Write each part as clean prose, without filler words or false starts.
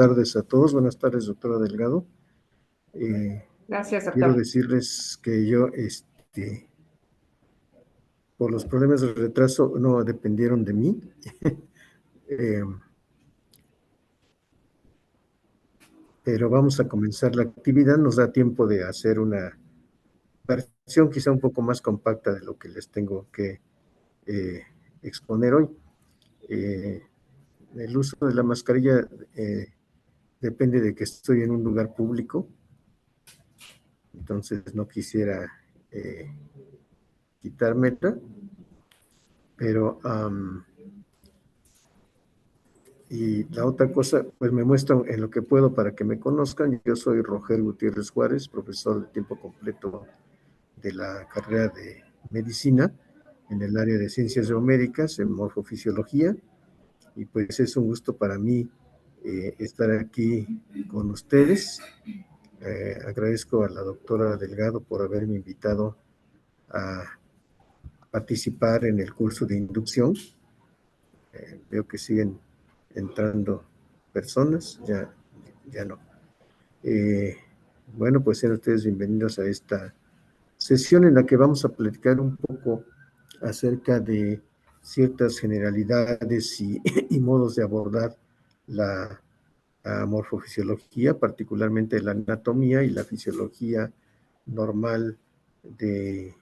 tardes a todos. Buenas tardes, doctora Delgado. Gracias, doctor. Quiero decirles que yo, por los problemas de retraso, no dependieron de mí. Pero vamos a comenzar la actividad. Nos da tiempo de hacer una versión quizá un poco más compacta de lo que les tengo que exponer hoy. El uso de la mascarilla depende de que estoy en un lugar público, entonces no quisiera quitármela, pero y la otra cosa, pues me muestran en lo que puedo para que me conozcan. Yo soy Roger Gutiérrez Juárez, profesor de tiempo completo de la carrera de medicina en el área de ciencias biomédicas, en morfofisiología, y pues es un gusto para mí estar aquí con ustedes. Agradezco a la doctora Delgado por haberme invitado a participar en el curso de inducción. Veo que siguen entrando personas, ya no. Bueno, pues sean ustedes bienvenidos a esta sesión en la que vamos a platicar un poco acerca de ciertas generalidades y modos de abordar la morfofisiología, particularmente la anatomía y la fisiología normal de,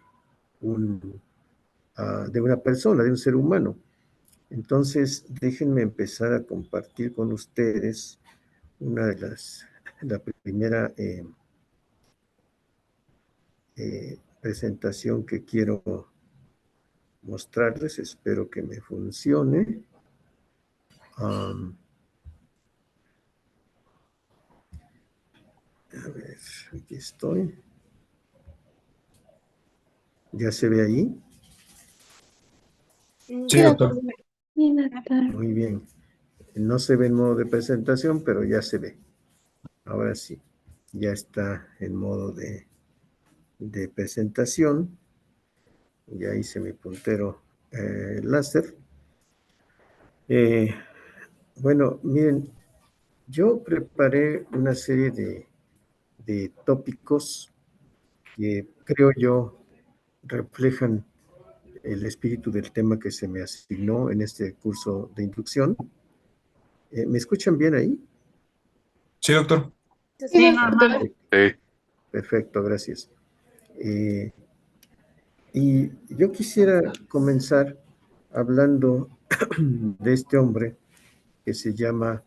de una persona, de un ser humano. Entonces, déjenme empezar a compartir con ustedes la primera presentación que quiero mostrarles. Espero que me funcione. A ver, aquí estoy. ¿Ya se ve ahí? Sí, doctor. Muy bien. No se ve en modo de presentación, pero ya se ve. Ahora sí, ya está en modo de presentación. Ya hice mi puntero láser. Bueno, miren, yo preparé una serie de tópicos que creo yo reflejan el espíritu del tema que se me asignó en este curso de inducción. ¿Me escuchan bien ahí? Sí, doctor. Sí, normal. Sí. Perfecto, gracias. Y yo quisiera comenzar hablando de este hombre que se llama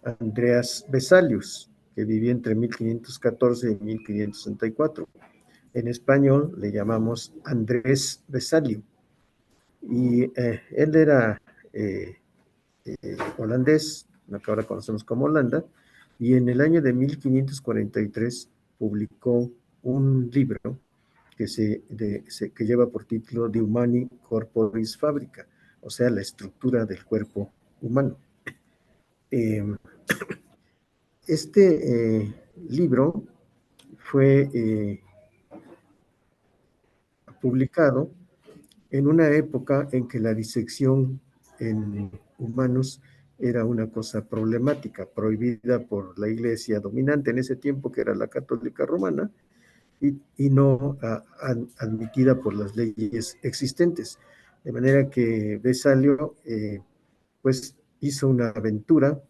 Andreas Vesalius, que vivió entre 1514 y 1564. En español le llamamos Andrés Vesalio. Y él era holandés, lo que ahora conocemos como Holanda, y en el año de 1543 publicó un libro que lleva por título De Humani Corporis Fabrica, o sea, la estructura del cuerpo humano. Este libro fue publicado en una época en que la disección en humanos era una cosa problemática, prohibida por la iglesia dominante en ese tiempo, que era la católica romana, y no admitida por las leyes existentes. De manera que Vesalio pues hizo una aventura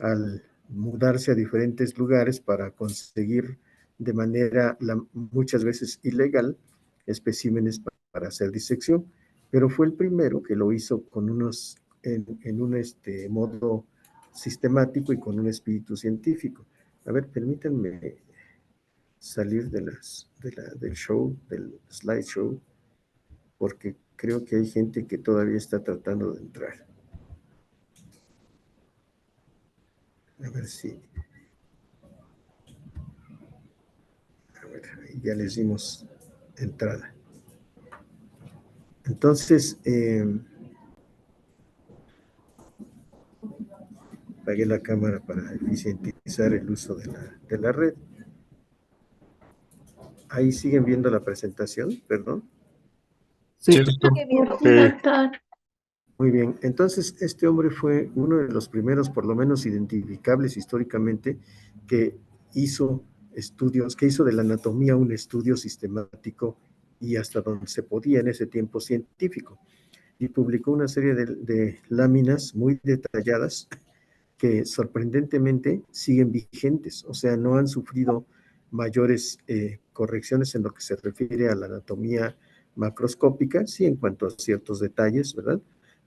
al mudarse a diferentes lugares para conseguir de manera muchas veces ilegal especímenes para hacer disección, pero fue el primero que lo hizo con en un modo sistemático y con un espíritu científico. A ver, permítanme salir del show, del slideshow, porque creo que hay gente que todavía está tratando de entrar. A ver si... A ver, ya les dimos entrada. Entonces, apagué la cámara para eficientizar el uso de la red. Ahí siguen viendo la presentación, perdón. Sí, doctor. Muy Muy bien, entonces este hombre fue uno de los primeros, por lo menos identificables históricamente, que hizo estudios, que hizo de la anatomía un estudio sistemático y hasta donde se podía en ese tiempo científico. Y publicó una serie de láminas muy detalladas que sorprendentemente siguen vigentes, o sea, no han sufrido mayores correcciones en lo que se refiere a la anatomía macroscópica, sí en cuanto a ciertos detalles, ¿verdad?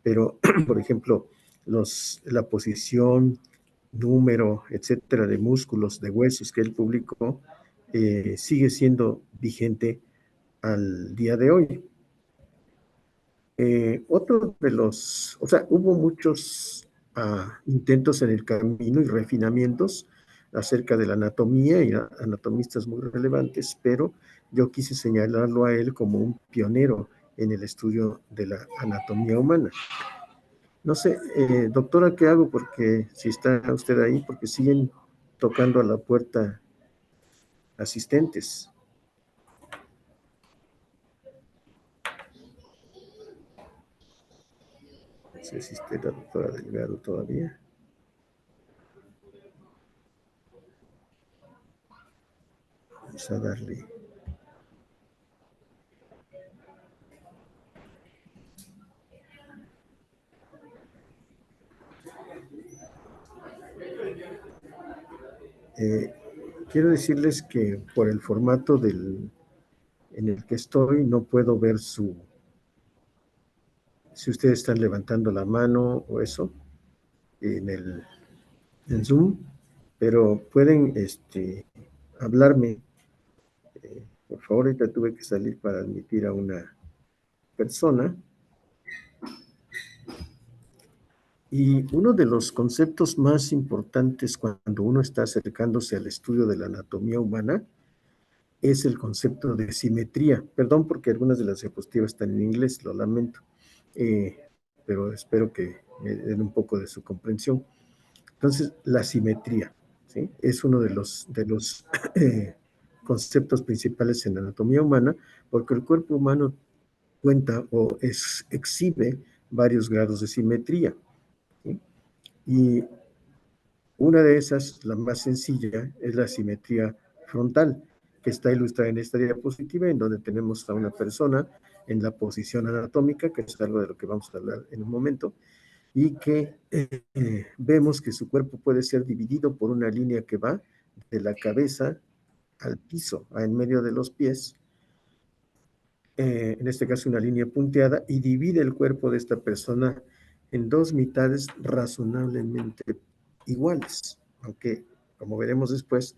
Pero, por ejemplo, la posición, número, etcétera, de músculos, de huesos que él publicó, sigue siendo vigente al día de hoy. Otro de los, o sea, hubo muchos intentos en el camino y refinamientos acerca de la anatomía y anatomistas muy relevantes, pero yo quise señalarlo a él como un pionero en el estudio de la anatomía humana. No sé, doctora, ¿qué hago? Porque si está usted ahí, porque siguen tocando a la puerta asistentes. No sé si esté la doctora Delgado todavía. Vamos a darle. Quiero decirles que por el formato en el que estoy no puedo ver si ustedes están levantando la mano o eso en Zoom, pero pueden hablarme. Por favor, ahorita tuve que salir para admitir a una persona. Y uno de los conceptos más importantes cuando uno está acercándose al estudio de la anatomía humana es el concepto de simetría. Perdón porque algunas de las diapositivas están en inglés, lo lamento, pero espero que me den un poco de su comprensión. Entonces, la simetría, ¿sí? Es uno de los conceptos principales en la anatomía humana, porque el cuerpo humano cuenta o exhibe varios grados de simetría, ¿sí? Y una de esas, la más sencilla, es la simetría frontal, que está ilustrada en esta diapositiva, en donde tenemos a una persona en la posición anatómica, que es algo de lo que vamos a hablar en un momento, y que vemos que su cuerpo puede ser dividido por una línea que va de la cabeza al piso, en medio de los pies, en este caso una línea punteada, y divide el cuerpo de esta persona en dos mitades razonablemente iguales, aunque, como veremos después,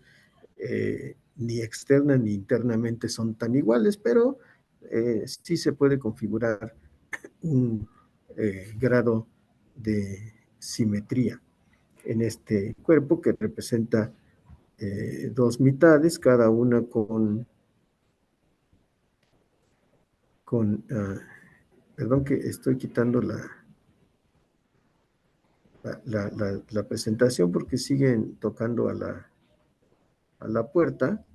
ni externa ni internamente son tan iguales, pero sí se puede configurar un grado de simetría en este cuerpo que representa dos mitades, cada una perdón que estoy quitando la presentación porque siguen tocando a la puerta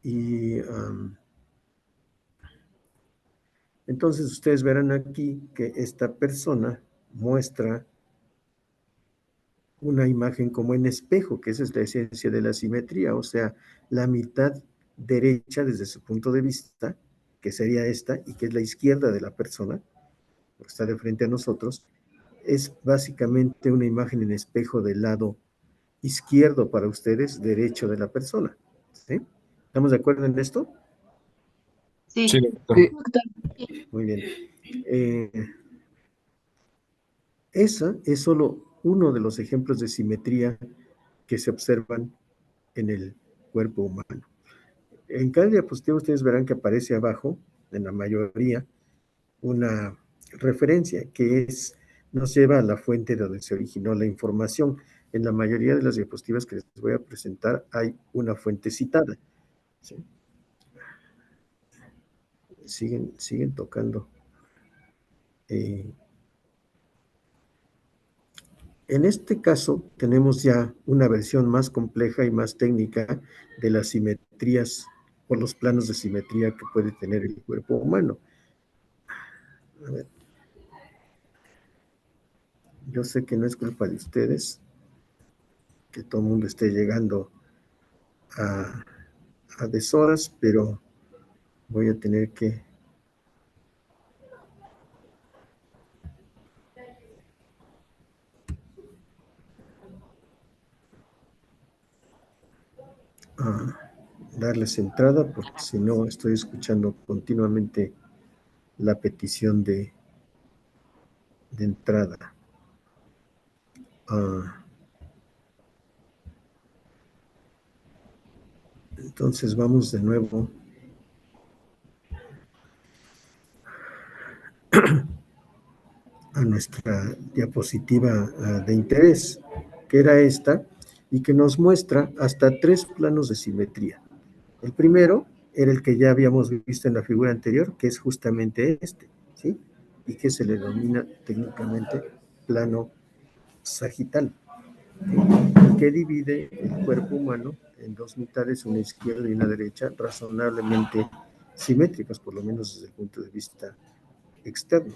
y entonces ustedes verán aquí que esta persona muestra una imagen como en espejo, que esa es la esencia de la simetría, o sea, la mitad derecha desde su punto de vista, que sería esta, y que es la izquierda de la persona, porque está de frente a nosotros, es básicamente una imagen en espejo del lado izquierdo para ustedes, derecho de la persona. ¿Sí? ¿Estamos de acuerdo en esto? Sí, Sí. doctor. Muy bien. Esa es solo uno de los ejemplos de simetría que se observan en el cuerpo humano. En cada diapositiva ustedes verán que aparece abajo, en la mayoría, una referencia que nos lleva a la fuente de donde se originó la información. En la mayoría de las diapositivas que les voy a presentar hay una fuente citada. ¿Sí? Siguen tocando. En este caso, tenemos ya una versión más compleja y más técnica de las simetrías o los planos de simetría que puede tener el cuerpo humano. A ver. Yo sé que no es culpa de ustedes, que todo el mundo esté llegando a deshoras, pero voy a tener que darles entrada, porque si no estoy escuchando continuamente la petición de entrada. Entonces vamos de nuevo a nuestra diapositiva de interés, que era esta, y que nos muestra hasta 3 planos de simetría. El primero era el que ya habíamos visto en la figura anterior, que es justamente este, ¿sí? Y que se le denomina técnicamente plano sagital, ¿sí? Que divide el cuerpo humano en 2 mitades, una izquierda y una derecha, razonablemente simétricas, por lo menos desde el punto de vista externo.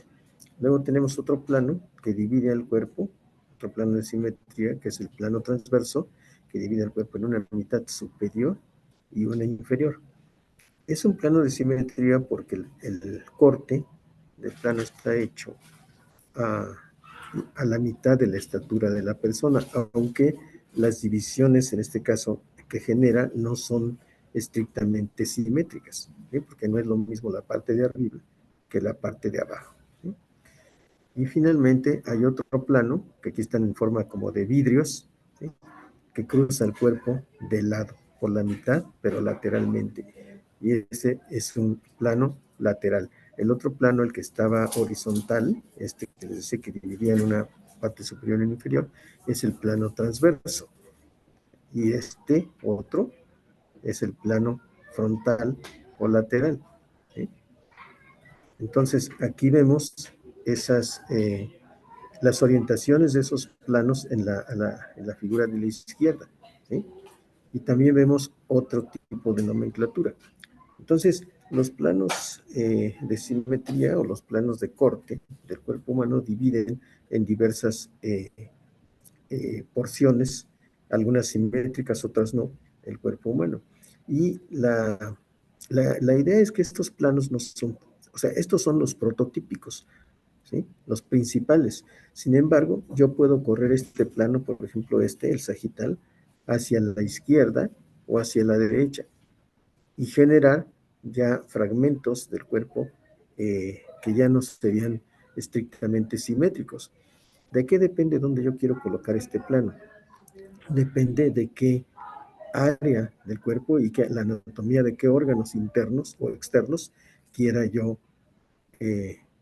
Luego tenemos otro plano que divide el cuerpo, otro plano de simetría, que es el plano transverso, que divide el cuerpo en una mitad superior y una inferior. Es un plano de simetría porque el corte del plano está hecho a la mitad de la estatura de la persona, aunque las divisiones, en este caso, que genera no son estrictamente simétricas, ¿sí? Porque no es lo mismo la parte de arriba que la parte de abajo, ¿sí? Y finalmente hay otro plano, que aquí están en forma como de vidrios, ¿sí? Que cruza el cuerpo de lado, por la mitad, pero lateralmente. Y ese es un plano lateral. El otro plano, el que estaba horizontal, este que les decía que dividía en una parte superior y inferior, es el plano transverso. Y este otro es el plano frontal o lateral, ¿sí? Entonces, aquí vemos esas, las orientaciones de esos planos en la figura de la izquierda, ¿sí? Y también vemos otro tipo de nomenclatura. Entonces, los planos de simetría o los planos de corte del cuerpo humano dividen en diversas porciones, algunas simétricas, otras no, el cuerpo humano. Y la idea es que estos planos no son, o sea, estos son los prototípicos, ¿sí? Los principales. Sin embargo, yo puedo correr este plano, por ejemplo, el sagital, hacia la izquierda o hacia la derecha y generar ya fragmentos del cuerpo que ya no serían estrictamente simétricos. ¿De qué depende dónde yo quiero colocar este plano? Depende de qué área del cuerpo y que la anatomía de qué órganos internos o externos quiera yo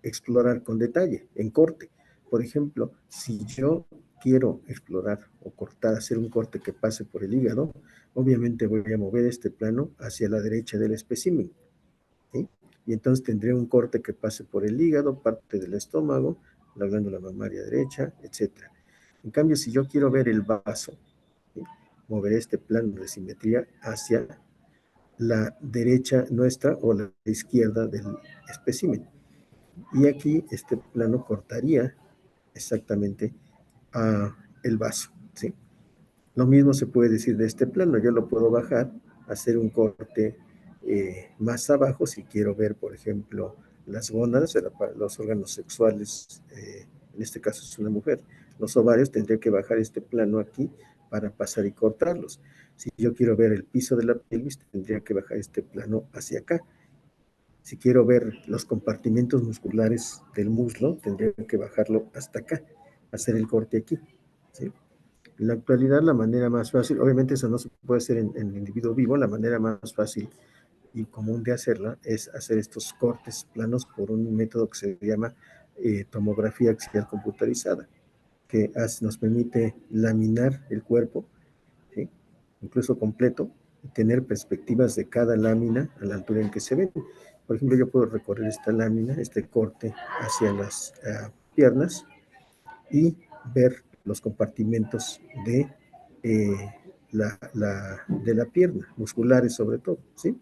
explorar con detalle, en corte. Por ejemplo, si yo quiero explorar o cortar, hacer un corte que pase por el hígado, obviamente voy a mover este plano hacia la derecha del espécimen, ¿sí? Y entonces tendré un corte que pase por el hígado, parte del estómago, la glándula mamaria derecha, etc. En cambio, si yo quiero ver el vaso, ¿sí? Moveré este plano de simetría hacia la derecha nuestra o la izquierda del espécimen. Y aquí este plano cortaría exactamente el vaso, ¿sí? Lo mismo se puede decir de este plano, yo lo puedo bajar, hacer un corte más abajo si quiero ver, por ejemplo, las gónadas, los órganos sexuales, en este caso es una mujer, los ovarios, tendría que bajar este plano aquí para pasar y cortarlos. Si yo quiero ver el piso de la pelvis, tendría que bajar este plano hacia acá. Si quiero ver los compartimentos musculares del muslo, tendría que bajarlo hasta acá, hacer el corte aquí, ¿sí? En la actualidad, la manera más fácil, obviamente eso no se puede hacer en el individuo vivo, la manera más fácil y común de hacerla es hacer estos cortes planos por un método que se llama tomografía axial computarizada, que nos permite laminar el cuerpo, ¿sí? Incluso completo, y tener perspectivas de cada lámina a la altura en que se ven. Por ejemplo, yo puedo recorrer esta lámina, este corte hacia las piernas y ver los compartimentos eh, de la pierna, musculares sobre todo, ¿sí?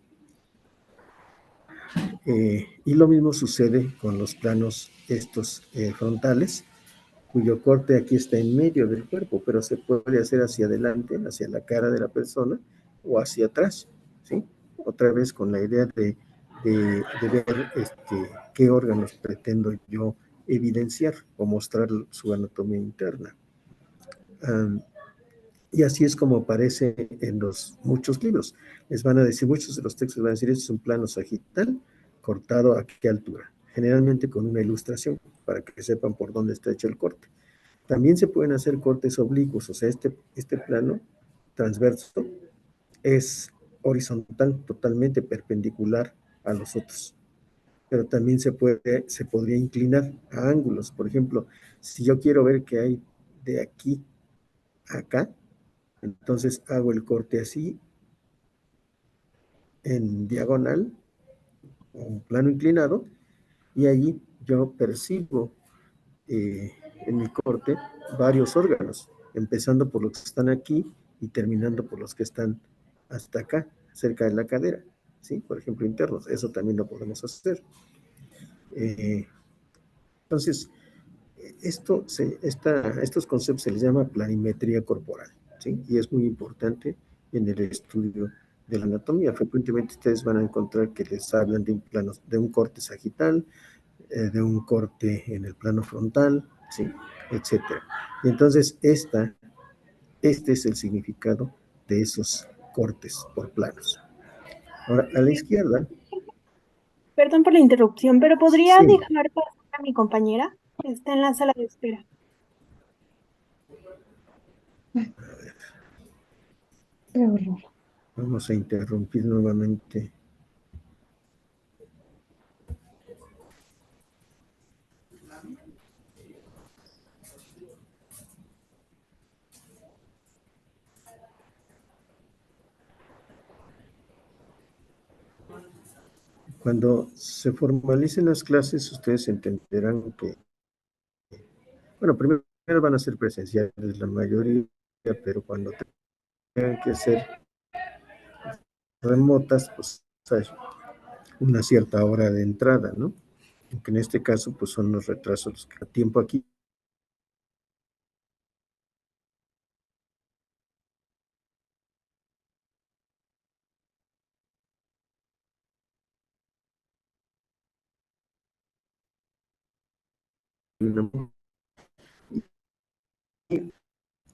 Y lo mismo sucede con los planos estos frontales, cuyo corte aquí está en medio del cuerpo, pero se puede hacer hacia adelante, hacia la cara de la persona, o hacia atrás, ¿sí? Otra vez con la idea de ver qué órganos pretendo yo evidenciar o mostrar su anatomía interna. Y así es como aparece en los muchos libros. Les van a decir, muchos de los textos van a decir, este es un plano sagital cortado a qué altura, generalmente con una ilustración, para que sepan por dónde está hecho el corte. También se pueden hacer cortes oblicuos, o sea, este plano transverso es horizontal, totalmente perpendicular a los otros. Pero también se podría inclinar a ángulos. Por ejemplo, si yo quiero ver qué hay de aquí a acá, entonces hago el corte así, en diagonal, un plano inclinado, y allí yo percibo en mi corte varios órganos, empezando por los que están aquí y terminando por los que están hasta acá, cerca de la cadera, ¿sí? Por ejemplo, internos, eso también lo podemos hacer. Entonces, estos conceptos se les llama planimetría corporal, ¿sí? Y es muy importante en el estudio de la anatomía. Frecuentemente ustedes van a encontrar que les hablan de un corte sagital, de un corte en el plano frontal, ¿sí? Etcétera. Y entonces este es el significado de esos cortes por planos. Ahora, a la izquierda, Perdón por la interrupción, pero ¿podría sí, dejar pasar a mi compañera? Está en la sala de espera. Qué horror. vamos a interrumpir nuevamente. Cuando se formalicen las clases, ustedes entenderán que, bueno, primero van a ser presenciales la mayoría, pero cuando tengan que ser remotas, pues hay una cierta hora de entrada, ¿no? Aunque en este caso, pues son los retrasos los que a tiempo aquí.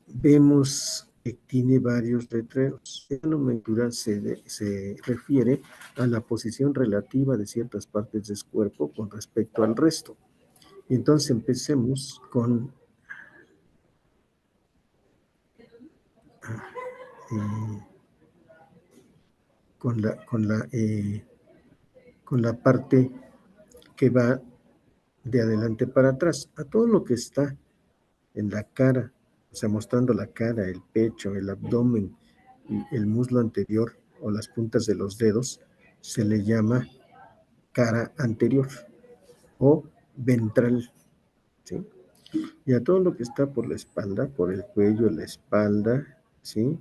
Vemos que tiene varios letreros. La nomenclatura se refiere a la posición relativa de ciertas partes del cuerpo con respecto al resto. Y entonces empecemos con con la parte que va de adelante para atrás, a todo lo que está en la cara, o sea, mostrando la cara, el pecho, el abdomen, el muslo anterior o las puntas de los dedos, se le llama cara anterior o ventral, ¿sí? Y a todo lo que está por la espalda, por el cuello, la espalda, ¿sí?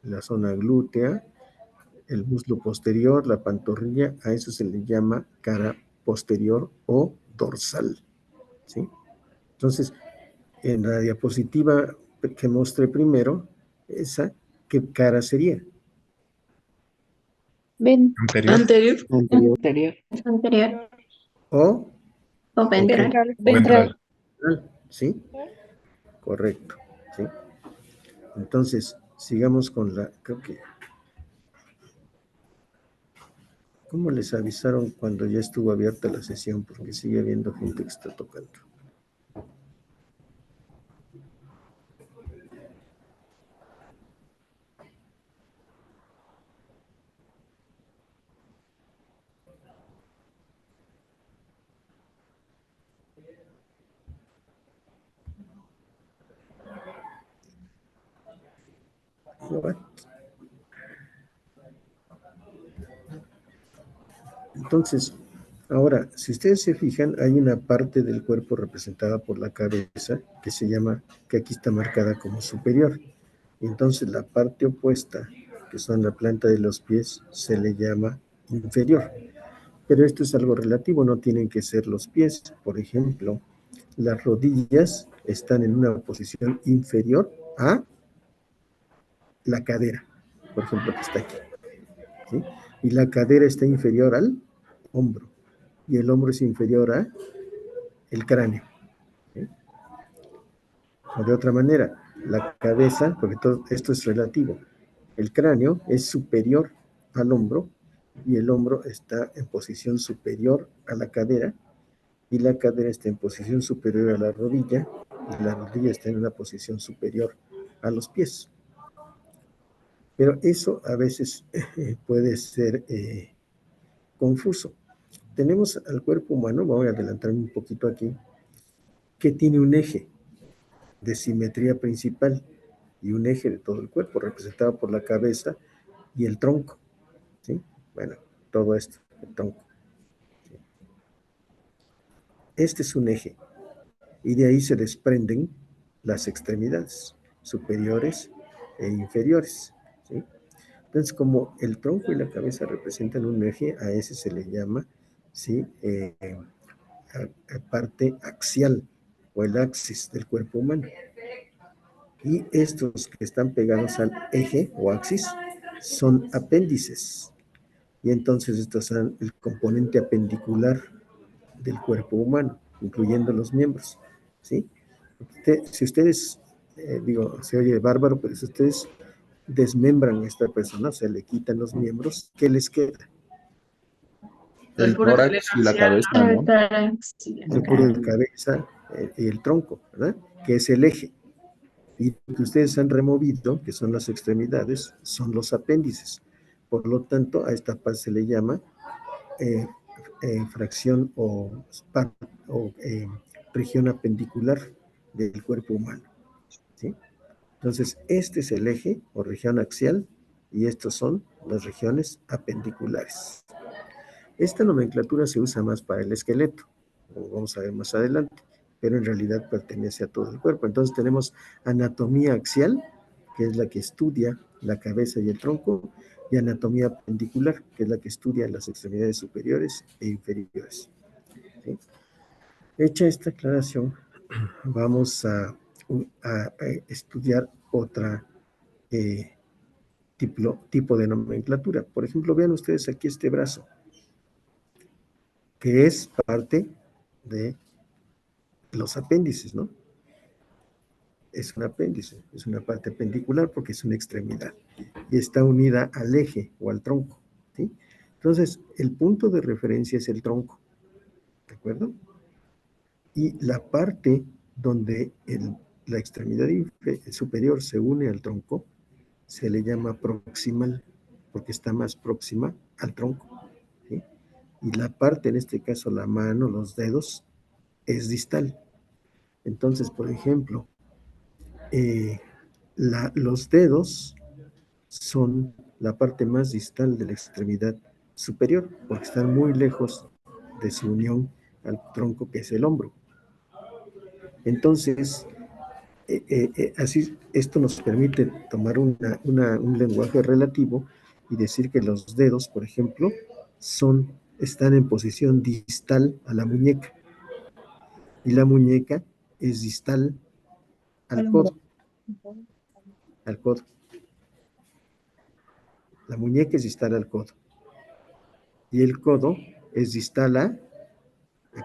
La zona glútea, el muslo posterior, la pantorrilla, a eso se le llama cara posterior o dorsal, ¿sí? Entonces, en la diapositiva que mostré primero, esa, ¿qué cara sería? Anterior. Anterior. Anterior. Anterior. O O ventral. Ventral. ¿sí? Correcto, ¿sí? Entonces, sigamos con creo que, ¿cómo les avisaron cuando ya estuvo abierta la sesión? Porque sigue habiendo gente que está tocando. What? Entonces, ahora, si ustedes se fijan, hay una parte del cuerpo representada por la cabeza que se llama, que aquí está marcada como superior. Y entonces la parte opuesta, que son la planta de los pies, se le llama inferior. Pero esto es algo relativo, no tienen que ser los pies. Por ejemplo, las rodillas están en una posición inferior a la cadera, por ejemplo, que está aquí, ¿sí? Y la cadera está inferior al hombro, y el hombro es inferior a el cráneo, ¿sí? O de otra manera, la cabeza, porque todo esto es relativo, el cráneo es superior al hombro, y el hombro está en posición superior a la cadera, y la cadera está en posición superior a la rodilla, y la rodilla está en una posición superior a los pies. Pero eso a veces puede ser confuso. Tenemos al cuerpo humano, voy a adelantarme un poquito aquí, que tiene un eje de simetría principal y un eje de todo el cuerpo, representado por la cabeza y el tronco, ¿sí? Bueno, todo esto, el tronco. ¿Sí? Este es un eje, y de ahí se desprenden las extremidades superiores e inferiores, ¿sí? Entonces, como el tronco y la cabeza representan un eje, a ese se le llama, ¿sí? Parte axial o el axis del cuerpo humano. Y estos que están pegados al eje o axis son apéndices. Y entonces estos son el componente apendicular del cuerpo humano, incluyendo los miembros, ¿sí? Si ustedes, digo, se oye bárbaro, pero si ustedes desmembran a esta persona, o sea, le quitan los miembros, ¿qué les queda? El tórax y la cabeza, ¿no? El puro de cabeza y el tronco, ¿verdad? Que es el eje. Y lo que ustedes han removido, que son las extremidades, son los apéndices. Por lo tanto, a esta parte se le llama fracción o región apendicular del cuerpo humano, ¿sí? Entonces, este es el eje o región axial y estos son las regiones apendiculares. Esta nomenclatura se usa más para el esqueleto, como vamos a ver más adelante, pero en realidad pertenece a todo el cuerpo. Entonces tenemos anatomía axial, que es la que estudia la cabeza y el tronco, y anatomía apendicular, que es la que estudia las extremidades superiores e inferiores. ¿Sí? Hecha esta aclaración, vamos a estudiar otra tipo de nomenclatura. Por ejemplo, vean ustedes aquí este brazo, que es parte de los apéndices, ¿no? Es un apéndice, es una parte apendicular porque es una extremidad y está unida al eje o al tronco, ¿sí? Entonces, el punto de referencia es el tronco, ¿de acuerdo? Y la parte donde la extremidad superior se une al tronco se le llama proximal porque está más próxima al tronco, ¿sí? Y la parte, en este caso la mano, los dedos, es distal. Entonces, por ejemplo, los dedos son la parte más distal de la extremidad superior, porque están muy lejos de su unión al tronco que es el hombro. Entonces, así esto nos permite tomar un lenguaje relativo y decir que los dedos, por ejemplo, están en posición distal a la muñeca, y la muñeca es distal al codo. Al codo. La muñeca es distal al codo. Y el codo es distal ¿a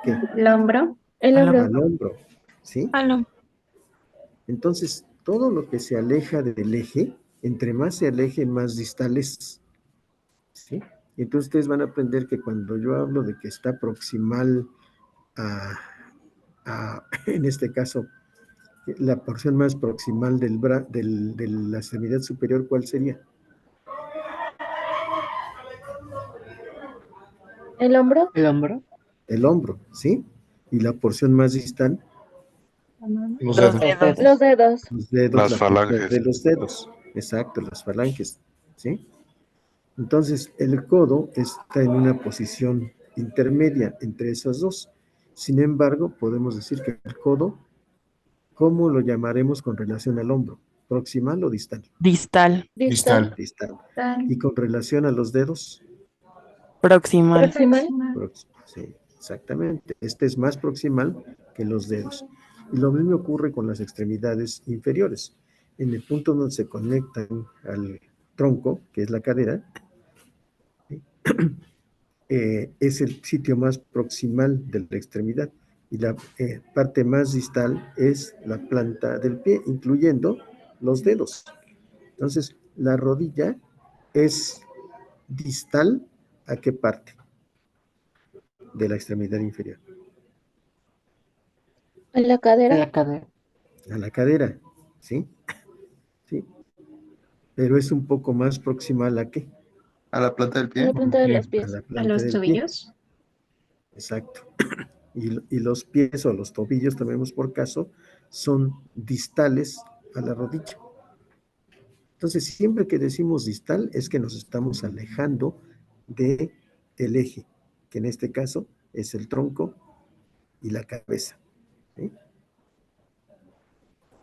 qué? El hombro. Al hombro, ¿sí? No. Entonces, todo lo que se aleja del eje, entre más se aleje, más distal es, ¿sí? Y entonces ustedes van a aprender que cuando yo hablo de que está proximal en este caso, la porción más proximal de la extremidad superior, ¿cuál sería? ¿El hombro? ¿El hombro? El hombro, ¿sí? Y la porción más distal, Los Los dedos. dedos. Los dedos. los dedos, Las la punta falanges. de los dedos, exacto, las falanges, ¿sí? Entonces, el codo está en una posición intermedia entre esas dos. Sin embargo, podemos decir que el codo, ¿cómo lo llamaremos con relación al hombro? ¿Proximal o distal? Distal. Distal. Distal. ¿Y con relación a los dedos? Proximal. Sí, exactamente. Este es más proximal que los dedos. Y lo mismo ocurre con las extremidades inferiores. En el punto donde se conectan al tronco, que es la cadera, ¿sí? Es el sitio más proximal de la extremidad. Y la parte más distal es la planta del pie, incluyendo los dedos. Entonces, la rodilla es distal ¿a qué parte de la extremidad inferior? En la cadera. A la cadera, ¿sí? Sí. Pero es un poco más proximal ¿a qué? ¿A la planta del En la pie? planta de los A pies. la ¿A planta los del pie. tobillos? Exacto. Y los pies o los tobillos, tomemos por caso, son distales a la rodilla. Entonces, siempre que decimos distal es que nos estamos alejando de el eje, que en este caso es el tronco y la cabeza, ¿sí?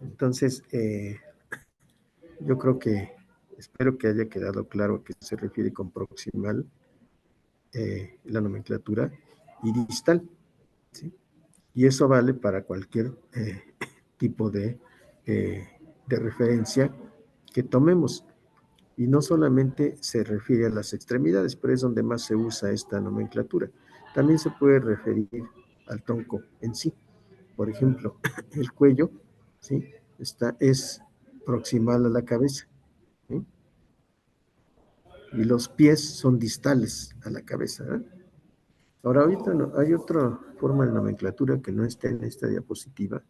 Entonces, yo creo que, espero que haya quedado claro a qué se refiere con proximal, la nomenclatura, y distal, ¿sí? Y eso vale para cualquier tipo de referencia que tomemos. Y no solamente se refiere a las extremidades, pero es donde más se usa esta nomenclatura. También se puede referir al tronco en sí. Por ejemplo, el cuello, ¿sí? Es proximal a la cabeza, ¿sí? Y los pies son distales a la cabeza, ¿eh? Ahora, ahorita hay otra forma de nomenclatura que no está en esta diapositiva,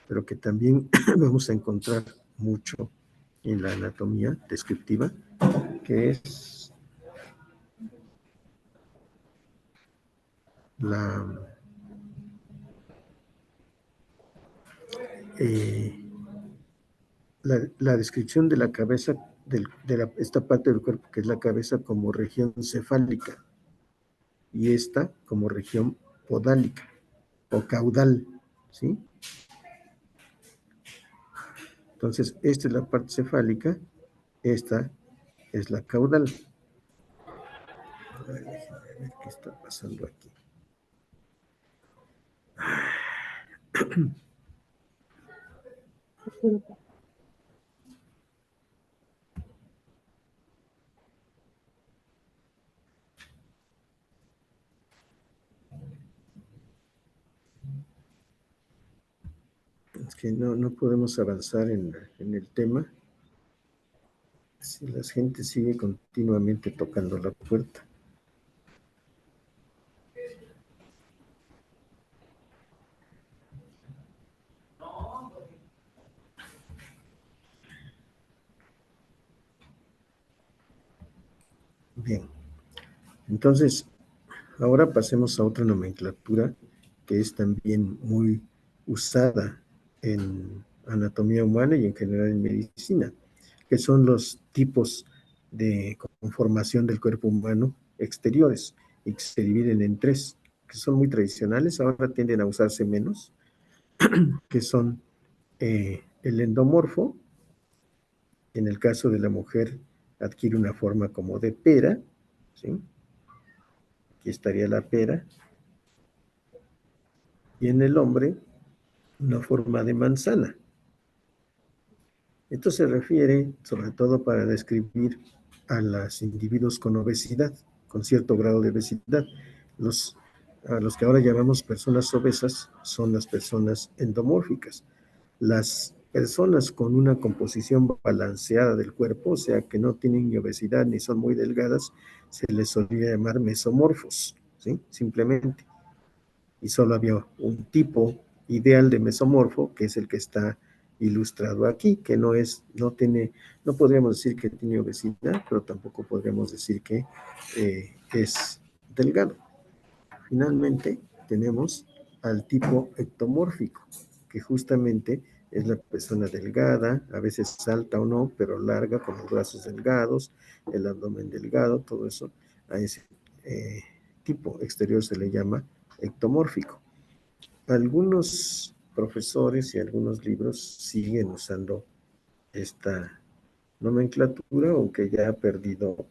pero que también vamos a encontrar mucho en la anatomía descriptiva, que es la, eh, la descripción de la cabeza, esta parte del cuerpo que es la cabeza como región cefálica y esta como región podálica o caudal, ¿sí? Entonces, esta es la parte cefálica, esta es la caudal. A ver, déjenme ver qué está pasando aquí. Es que no podemos avanzar en el tema si la gente sigue continuamente tocando la puerta. Bien, entonces, ahora pasemos a otra nomenclatura que es también muy usada en anatomía humana y en general en medicina, que son los tipos de conformación del cuerpo humano exteriores, y que se dividen en tres, que son muy tradicionales, ahora tienden a usarse menos, que son el endomorfo. En el caso de la mujer adquiere una forma como de pera, ¿sí? Aquí estaría la pera. Y en el hombre, una forma de manzana. Esto se refiere sobre todo para describir a los individuos con obesidad, con cierto grado de obesidad. A los que ahora llamamos personas obesas son las personas endomórficas. Las personas con una composición balanceada del cuerpo, o sea, que no tienen ni obesidad ni son muy delgadas, se les solía llamar mesomorfos, ¿sí? Simplemente. Y solo había un tipo ideal de mesomorfo, que es el que está ilustrado aquí, que no podríamos decir que tiene obesidad, pero tampoco podríamos decir que es delgado. Finalmente, tenemos al tipo ectomórfico, que justamente es la persona delgada, a veces alta o no, pero larga, con los brazos delgados, el abdomen delgado, todo eso. A ese tipo exterior se le llama ectomórfico. Algunos profesores y algunos libros siguen usando esta nomenclatura, aunque ya ha perdido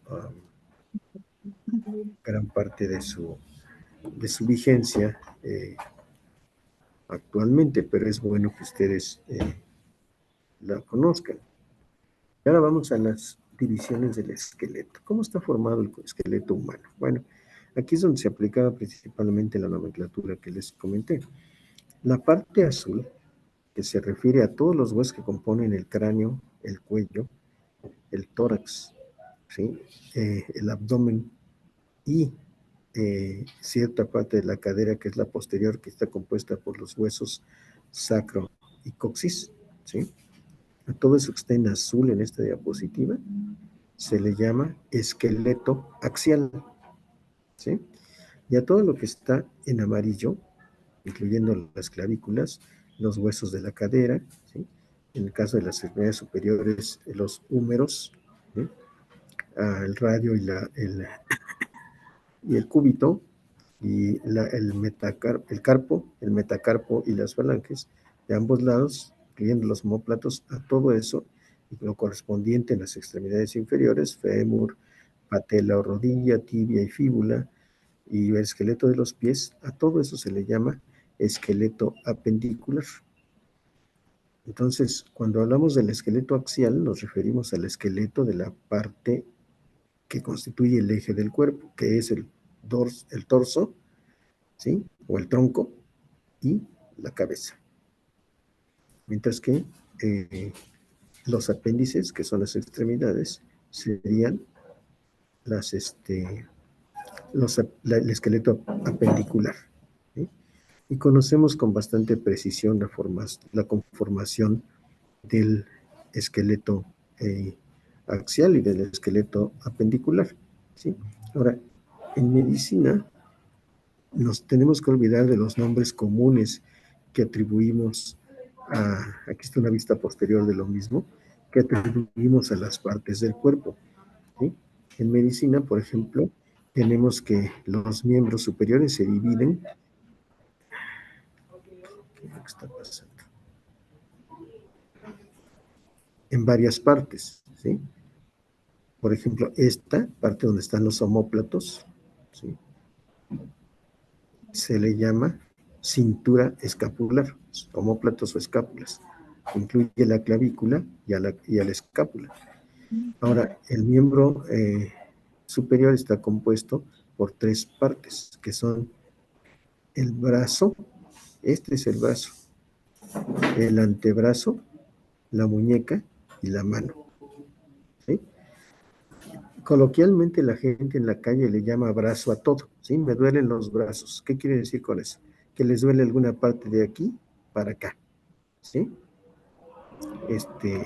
gran parte de su vigencia actualmente, pero es bueno que ustedes la conozcan. Y ahora vamos a las divisiones del esqueleto. ¿Cómo está formado el esqueleto humano? Bueno, aquí es donde se aplicaba principalmente la nomenclatura que les comenté. La parte azul, que se refiere a todos los huesos que componen el cráneo, el cuello, el tórax, ¿sí? El abdomen y cierta parte de la cadera, que es la posterior, que está compuesta por los huesos sacro y coxis, ¿sí? A todo eso que está en azul en esta diapositiva se le llama esqueleto axial, ¿sí? Y a todo lo que está en amarillo, incluyendo las clavículas, los huesos de la cadera, ¿sí? En el caso de las extremidades superiores, los húmeros, ¿sí? El radio y el cúbito, y el carpo, el metacarpo y las falanges de ambos lados, incluyendo los omóplatos, a todo eso, y lo correspondiente en las extremidades inferiores, fémur, patela o rodilla, tibia y fíbula, y el esqueleto de los pies, a todo eso se le llama esqueleto apendicular. Entonces, cuando hablamos del esqueleto axial, nos referimos al esqueleto de la parte que constituye el eje del cuerpo, que es el torso, ¿sí? O el tronco y la cabeza. Mientras que los apéndices, que son las extremidades, serían el esqueleto apendicular, ¿sí? Y conocemos con bastante precisión la conformación del esqueleto axial y del esqueleto apendicular, ¿sí? Ahora, en medicina nos tenemos que olvidar de los nombres comunes que atribuimos aquí está una vista posterior de lo mismo, que atribuimos a las partes del cuerpo, ¿sí? En medicina, por ejemplo, tenemos que los miembros superiores se dividen. ¿Qué es lo que está pasando? En varias partes, ¿sí? Por ejemplo, esta parte donde están los omóplatos, ¿sí? Se le llama cintura escapular, omóplatos o escápulas. Incluye la clavícula y a la escápula. Ahora, el miembro superior está compuesto por tres partes, que son el brazo, este es el brazo, el antebrazo, la muñeca y la mano, ¿sí? Coloquialmente la gente en la calle le llama brazo a todo, ¿sí? Me duelen los brazos. ¿Qué quiere decir con eso? Que les duele alguna parte de aquí para acá, ¿sí?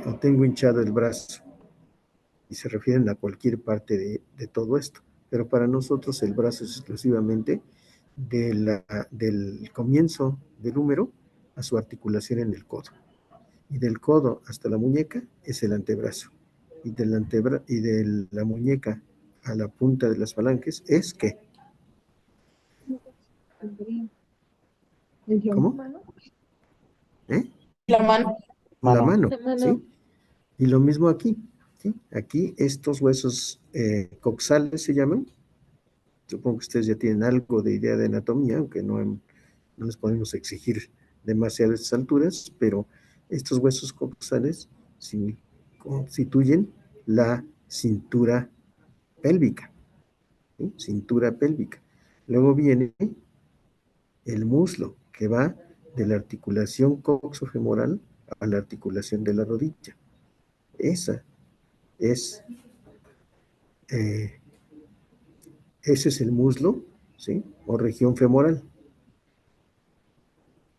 O tengo hinchado el brazo, y se refieren a cualquier parte de todo esto. Pero para nosotros el brazo es exclusivamente del comienzo del húmero a su articulación en el codo. Y del codo hasta la muñeca es el antebrazo. Y de la muñeca a la punta de las falanges es ¿qué? ¿Cómo? ¿Eh? La mano. La mano, La mano. ¿sí? Y lo mismo aquí, ¿sí? Aquí estos huesos coxales se llaman. Supongo que ustedes ya tienen algo de idea de anatomía, aunque no les podemos exigir demasiadas alturas, pero estos huesos coxales constituyen la cintura pélvica, ¿sí? Cintura pélvica. Luego viene el muslo, que va de la articulación coxofemoral a la articulación de la rodilla. Esa es, eh, ese es el muslo, ¿sí? O región femoral.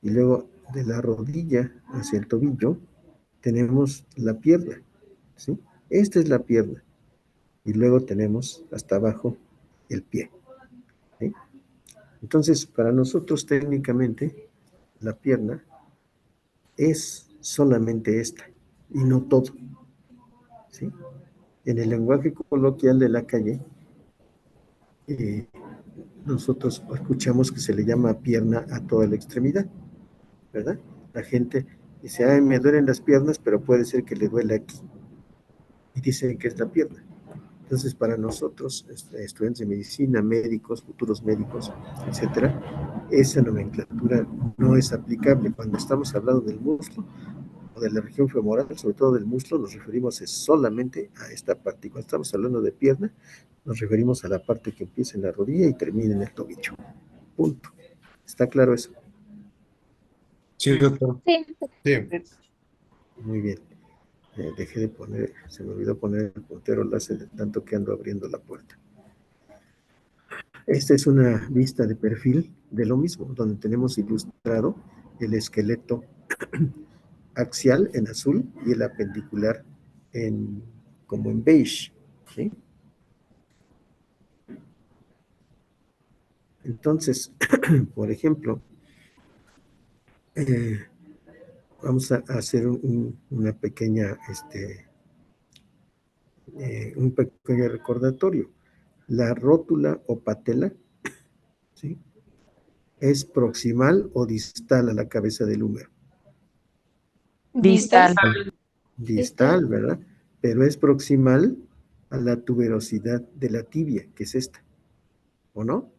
Y luego de la rodilla hacia el tobillo tenemos la pierna, ¿sí? Esta es la pierna. Y luego tenemos hasta abajo el pie, ¿sí? Entonces, para nosotros técnicamente, la pierna es solamente esta y no todo, ¿sí? En el lenguaje coloquial de la calle, nosotros escuchamos que se le llama pierna a toda la extremidad, ¿verdad? La gente dice, ay, me duelen las piernas, pero puede ser que le duele aquí. Y dicen que es la pierna. Entonces, para nosotros, estudiantes de medicina, médicos, futuros médicos, etcétera, esa nomenclatura no es aplicable. Cuando estamos hablando del muslo o de la región femoral, sobre todo del muslo, nos referimos solamente a esta parte. Y cuando estamos hablando de pierna, nos referimos a la parte que empieza en la rodilla y termina en el tobillo. Punto. ¿Está claro eso? Sí, doctor. Sí. Sí. Muy bien. Dejé de poner, se me olvidó poner el puntero láser de tanto que ando abriendo la puerta. Esta es una vista de perfil de lo mismo, donde tenemos ilustrado el esqueleto axial en azul y el apendicular como en beige. ¿Sí? Entonces, por ejemplo, vamos a hacer una pequeña, un pequeño recordatorio. La rótula o patela, ¿sí?, es proximal o distal a la cabeza del húmero. Distal. Distal, ¿verdad? Pero es proximal a la tuberosidad de la tibia, que es esta, ¿o no?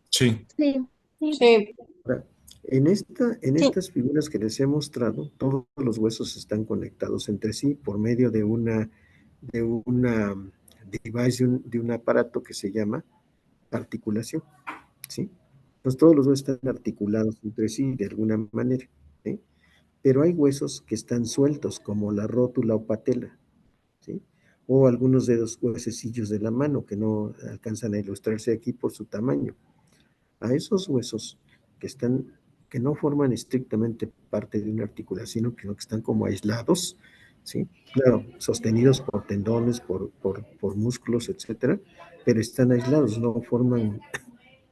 Sí. Sí. Sí. Ahora, en estas figuras que les he mostrado, todos los huesos están conectados entre sí por medio de una device, de un aparato que se llama articulación, ¿sí? Entonces todos los huesos están articulados entre sí de alguna manera, ¿sí? Pero hay huesos que están sueltos, como la rótula o patela, ¿sí? O algunos de los huesecillos de la mano que no alcanzan a ilustrarse aquí por su tamaño. A esos huesos que no forman estrictamente parte de una articulación, sino que están como aislados, ¿sí? Claro, sostenidos por tendones, por músculos, etcétera, pero están aislados, no forman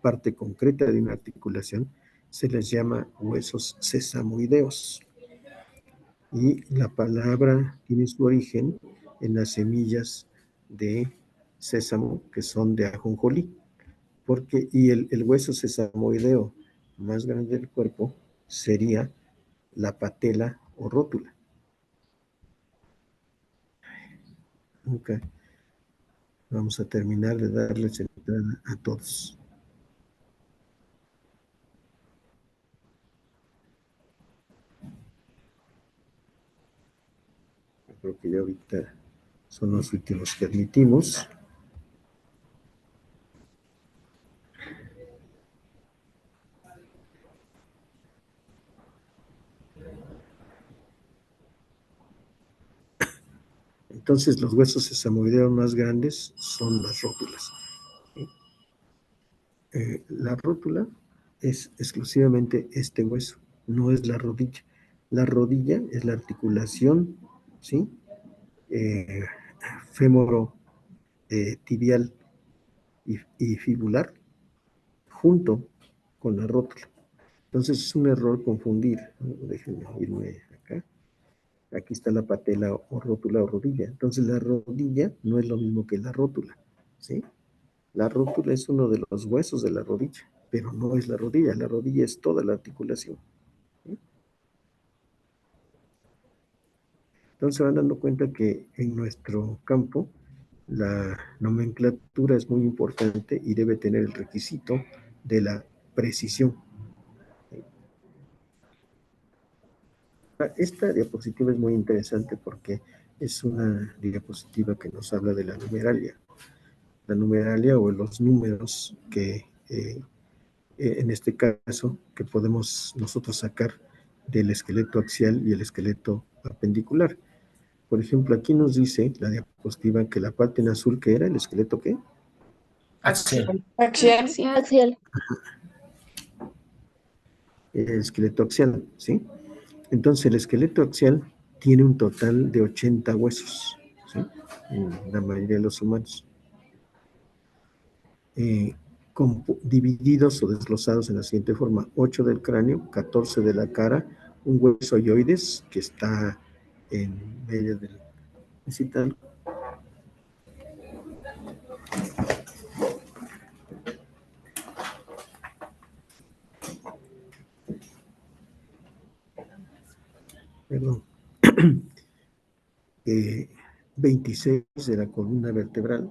parte concreta de una articulación, se les llama huesos sesamoideos. Y la palabra tiene su origen en las semillas de sésamo, que son de ajonjolí, y el hueso sesamoideo más grande del cuerpo sería la patela o rótula. Okay. Vamos a terminar de darles entrada a todos. Creo que ya ahorita son los últimos que admitimos. Entonces, los huesos sesamoideos más grandes son las rótulas. La rótula es exclusivamente este hueso, no es la rodilla. La rodilla es la articulación, ¿sí? Fémoro tibial y fibular junto con la rótula. Entonces es un error confundir, ¿no? Déjenme irme acá. Aquí está la patela o rótula o rodilla. Entonces la rodilla no es lo mismo que la rótula, ¿sí? La rótula es uno de los huesos de la rodilla, pero no es la rodilla. La rodilla es toda la articulación, ¿sí? Entonces se van dando cuenta que en nuestro campo la nomenclatura es muy importante y debe tener el requisito de la precisión. Esta diapositiva es muy interesante porque es una diapositiva que nos habla de la numeralia. La numeralia o los números que, en este caso, que podemos nosotros sacar del esqueleto axial y el esqueleto apendicular. Por ejemplo, aquí nos dice la diapositiva que la parte en azul, que era el esqueleto, ¿qué? Axial. Axial. El esqueleto axial, ¿sí? Entonces, el esqueleto axial tiene un total de 80 huesos, ¿sí? En la mayoría de los humanos. Divididos o desglosados en la siguiente forma: 8 del cráneo, 14 de la cara, un hueso hyoides que está en medio del recital. Perdón. 26 de la columna vertebral,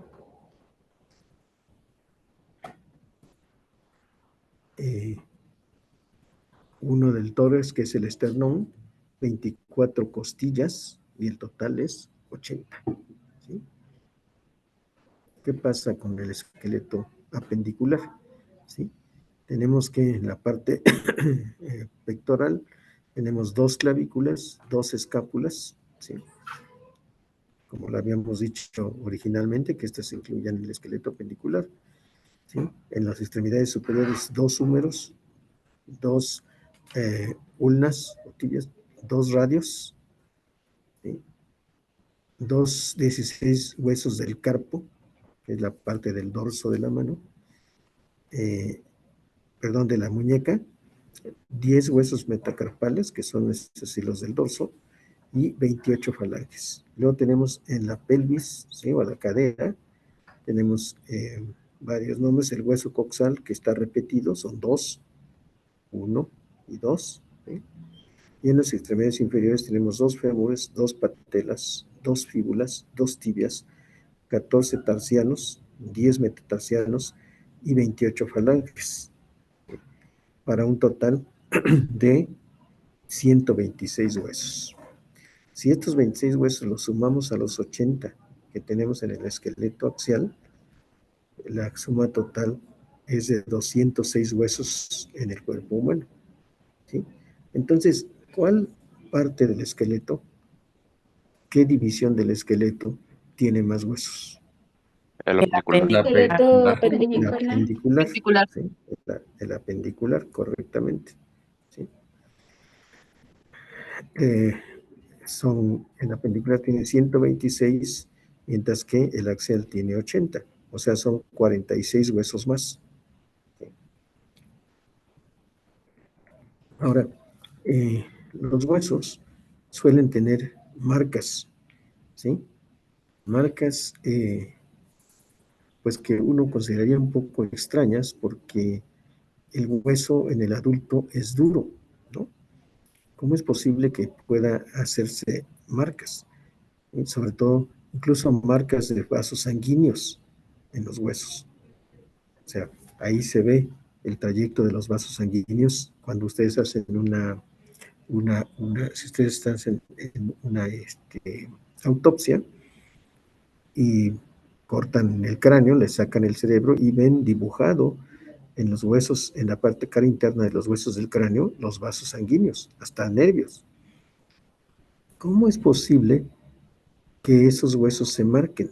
uno del tórax, que es el esternón, 24 costillas, y el total es 80. ¿Sí? ¿Qué pasa con el esqueleto apendicular? ¿Sí? Tenemos que en la parte pectoral tenemos 2 clavículas, 2 escápulas, ¿sí? Como lo habíamos dicho originalmente, que estas incluyen el esqueleto apendicular, ¿sí? En las extremidades superiores 2 húmeros, 2 ulnas o tibias, 2 radios, ¿sí? 16 huesos del carpo, que es la parte del dorso de la mano, de la muñeca, 10 huesos metacarpales, que son estos hilos del dorso, y 28 falanges. Luego tenemos en la pelvis, ¿sí? O la cadera, tenemos varios nombres. El hueso coxal, que está repetido, son 2, 1 y 2. ¿Sí? Y en las extremidades inferiores tenemos 2 fémures, 2 patelas, 2 fíbulas, 2 tibias, 14 tarsianos, 10 metatarsianos y 28 falanges, para un total de 126 huesos. Si estos 26 huesos los sumamos a los 80 que tenemos en el esqueleto axial, la suma total es de 206 huesos en el cuerpo humano. ¿Sí? Entonces, ¿cuál parte del esqueleto, qué división del esqueleto tiene más huesos? El apendicular. Esqueleto El apendicular. apendicular, ¿sí? El apendicular, correctamente. ¿Sí? El apendicular tiene 126, mientras que el axial tiene 80, o sea, son 46 huesos más. Ahora, los huesos suelen tener marcas, ¿sí? Marcas, pues que uno consideraría un poco extrañas, porque el hueso en el adulto es duro, ¿no? ¿Cómo es posible que pueda hacerse marcas? Y sobre todo, incluso marcas de vasos sanguíneos en los huesos. O sea, ahí se ve el trayecto de los vasos sanguíneos cuando ustedes hacen si ustedes están en una autopsia y cortan el cráneo, le sacan el cerebro y ven dibujado en los huesos, en la parte cara interna de los huesos del cráneo, los vasos sanguíneos, hasta nervios. ¿Cómo es posible que esos huesos se marquen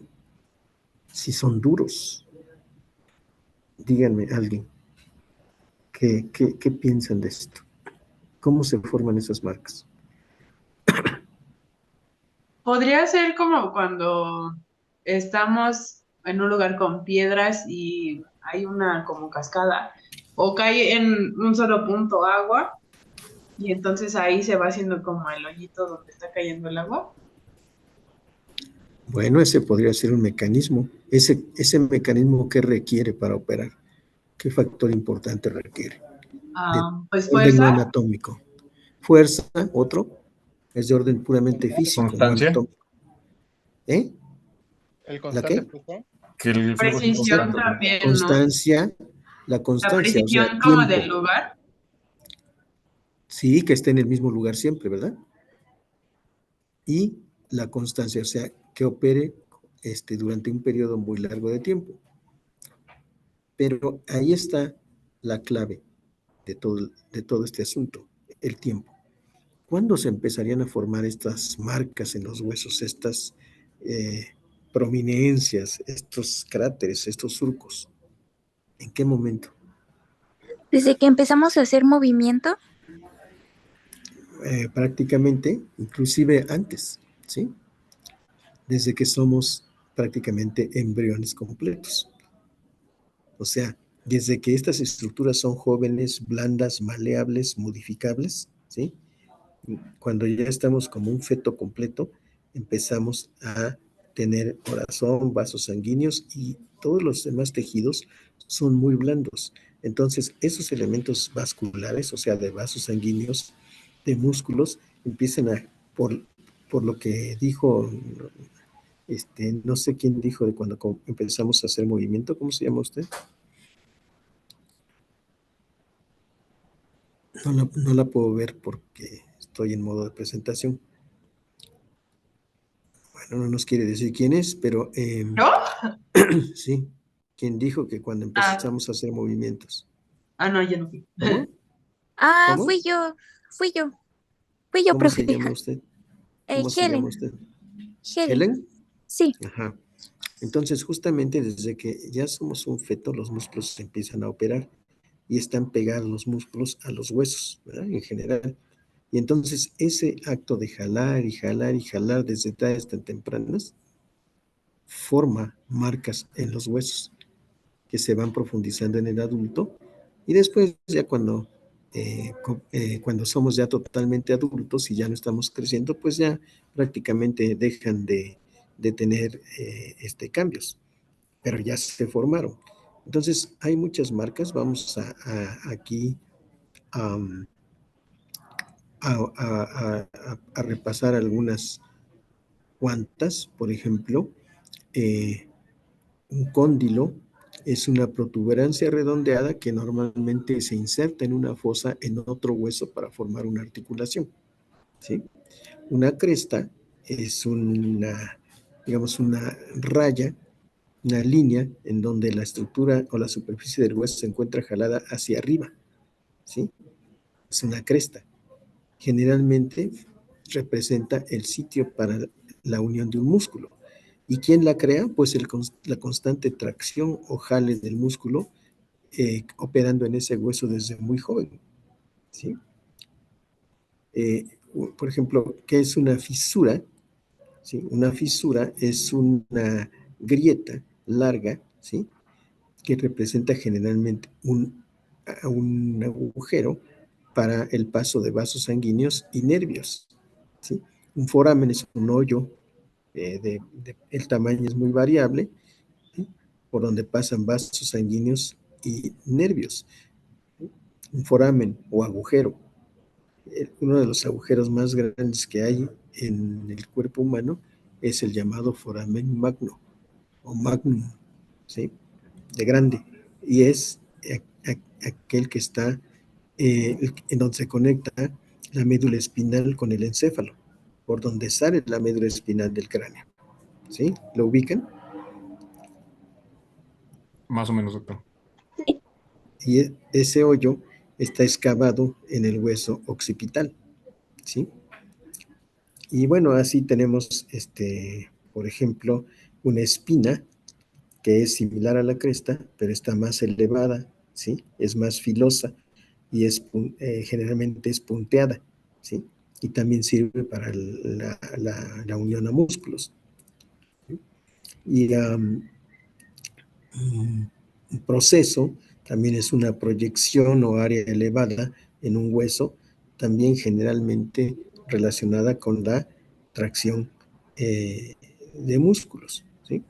si son duros? Díganme alguien, ¿qué piensan de esto? ¿Cómo se forman esas marcas? Podría ser como cuando estamos en un lugar con piedras y hay una como cascada o cae en un solo punto agua y entonces ahí se va haciendo como el hoyito donde está cayendo el agua. Bueno, ese podría ser un mecanismo. Ese mecanismo, ¿qué requiere para operar? ¿Qué factor importante requiere? De Pues orden no fuerza, anatómico. Fuerza, otro, es de orden puramente físico, no Constancia. anatómico. ¿Eh? ¿El ¿La constante qué? flujo? Que el flujo sea precisión constante. también, ¿no? Constancia, la La constancia, o sea, precisión como tiempo. del lugar. Sí, que esté en el mismo lugar siempre, ¿verdad? Y la constancia, o sea, que opere durante un periodo muy largo de tiempo. Pero ahí está la clave de todo este asunto, el tiempo. ¿Cuándo se empezarían a formar estas marcas en los huesos, estas prominencias, estos cráteres, estos surcos? ¿En qué momento? Desde que empezamos a hacer movimiento. Prácticamente, inclusive antes, ¿sí? Desde que somos prácticamente embriones completos. O sea, desde que estas estructuras son jóvenes, blandas, maleables, modificables, ¿sí? Cuando ya estamos como un feto completo, empezamos a tener corazón, vasos sanguíneos y todos los demás tejidos son muy blandos. Entonces, esos elementos vasculares, o sea, de vasos sanguíneos, de músculos, empiezan por lo que dijo No sé quién dijo de cuando empezamos a hacer movimiento. ¿Cómo se llama usted? No la puedo ver porque estoy en modo de presentación. Bueno, no nos quiere decir quién es, pero ¿No? sí, quién dijo que cuando empezamos a hacer movimientos. No, yo no fui. ¿Cómo? Ah, ¿Cómo? fui yo, ¿Cómo se profe. llama usted? ¿Cómo se llama Helen, usted? Helen, ¿Helen? sí. Ajá. Entonces, justamente desde que ya somos un feto, los músculos se empiezan a operar y están pegados los músculos a los huesos, ¿verdad? En general. Y entonces ese acto de jalar y jalar y jalar desde edades tan tempranas forma marcas en los huesos que se van profundizando en el adulto y después ya cuando somos ya totalmente adultos y ya no estamos creciendo, pues ya prácticamente dejan de tener cambios, pero ya se formaron. Entonces hay muchas marcas, vamos aquí um, a repasar algunas cuantas. Por ejemplo, un cóndilo es una protuberancia redondeada que normalmente se inserta en una fosa en otro hueso para formar una articulación, ¿sí? Una cresta es digamos, una raya, una línea en donde la estructura o la superficie del hueso se encuentra jalada hacia arriba, ¿sí? Es una cresta. Generalmente representa el sitio para la unión de un músculo. ¿Y quién la crea? Pues la constante tracción o jale del músculo operando en ese hueso desde muy joven, ¿sí? Por ejemplo, ¿qué es una fisura? ¿Sí? Una fisura es una grieta larga, ¿sí? Que representa generalmente un agujero para el paso de vasos sanguíneos y nervios, ¿sí? Un foramen es un hoyo, el tamaño es muy variable, ¿sí? Por donde pasan vasos sanguíneos y nervios. Un foramen o agujero, uno de los agujeros más grandes que hay en el cuerpo humano es el llamado foramen magno o magnum, ¿sí? De grande, y es aquel que está en donde se conecta la médula espinal con el encéfalo, por donde sale la médula espinal del cráneo, ¿sí? ¿Lo ubican? Más o menos, doctor. Y ese hoyo está excavado en el hueso occipital, ¿sí? Y bueno, así tenemos, por ejemplo, una espina que es similar a la cresta, pero está más elevada, ¿sí? Es más filosa y generalmente es punteada, ¿sí? Y también sirve para la unión a músculos, ¿sí? Y un proceso también es una proyección o área elevada en un hueso, también generalmente relacionada con la tracción de músculos, ¿sí?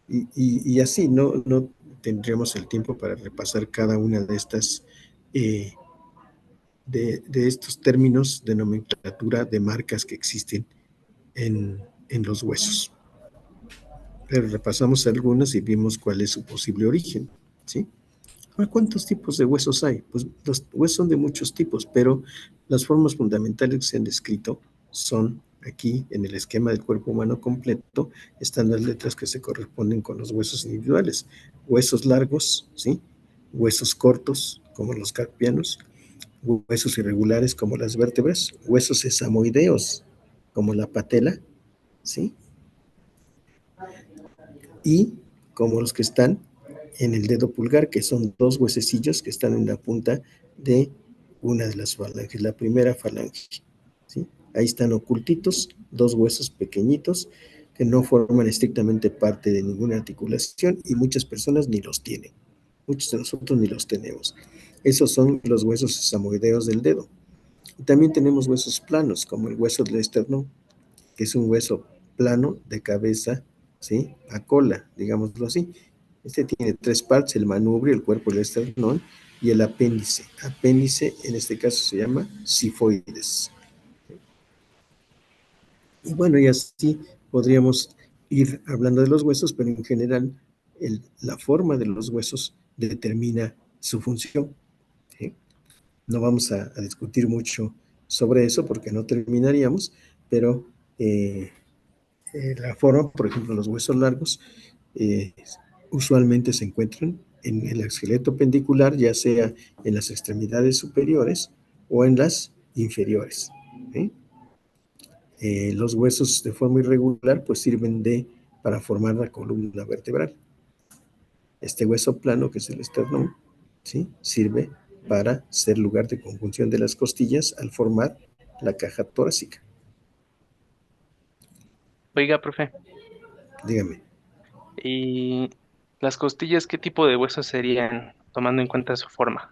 Y así, no tendríamos el tiempo para repasar cada una de estas, de estos términos de nomenclatura de marcas que existen en los huesos. Pero repasamos algunas y vimos cuál es su posible origen, ¿sí? ¿Cuántos tipos de huesos hay? Pues los huesos son de muchos tipos, pero las formas fundamentales que se han descrito son aquí en el esquema del cuerpo humano completo, están las letras que se corresponden con los huesos individuales. Huesos largos, ¿sí? Huesos cortos, como los carpianos, huesos irregulares, como las vértebras, huesos sesamoideos, como la patela, ¿sí? Y como los que están en el dedo pulgar, que son dos huesecillos que están en la punta de una de las falanges, la primera falange, ¿sí? Ahí están ocultitos, dos huesos pequeñitos que no forman estrictamente parte de ninguna articulación y muchas personas ni los tienen. Muchos de nosotros ni los tenemos. Esos son los huesos sesamoideos del dedo. Y también tenemos huesos planos, como el hueso del esternón, que es un hueso plano de cabeza, ¿sí? A cola, digámoslo así. Este tiene tres partes: el manubrio, el cuerpo, el esternón y el apéndice. Apéndice en este caso se llama sifoides. Y bueno, y así podríamos ir hablando de los huesos, pero en general la forma de los huesos determina su función. ¿Sí? No vamos a discutir mucho sobre eso porque no terminaríamos, pero la forma, por ejemplo, los huesos largos usualmente se encuentran en el esqueleto pendicular, ya sea en las extremidades superiores o en las inferiores. ¿Sí? Los huesos de forma irregular pues sirven para formar la columna vertebral. Este hueso plano, que es el esternón, ¿sí? Sirve para ser lugar de conjunción de las costillas al formar la caja torácica. Oiga, profe, Dígame. ¿y las costillas qué tipo de huesos serían, tomando en cuenta su forma?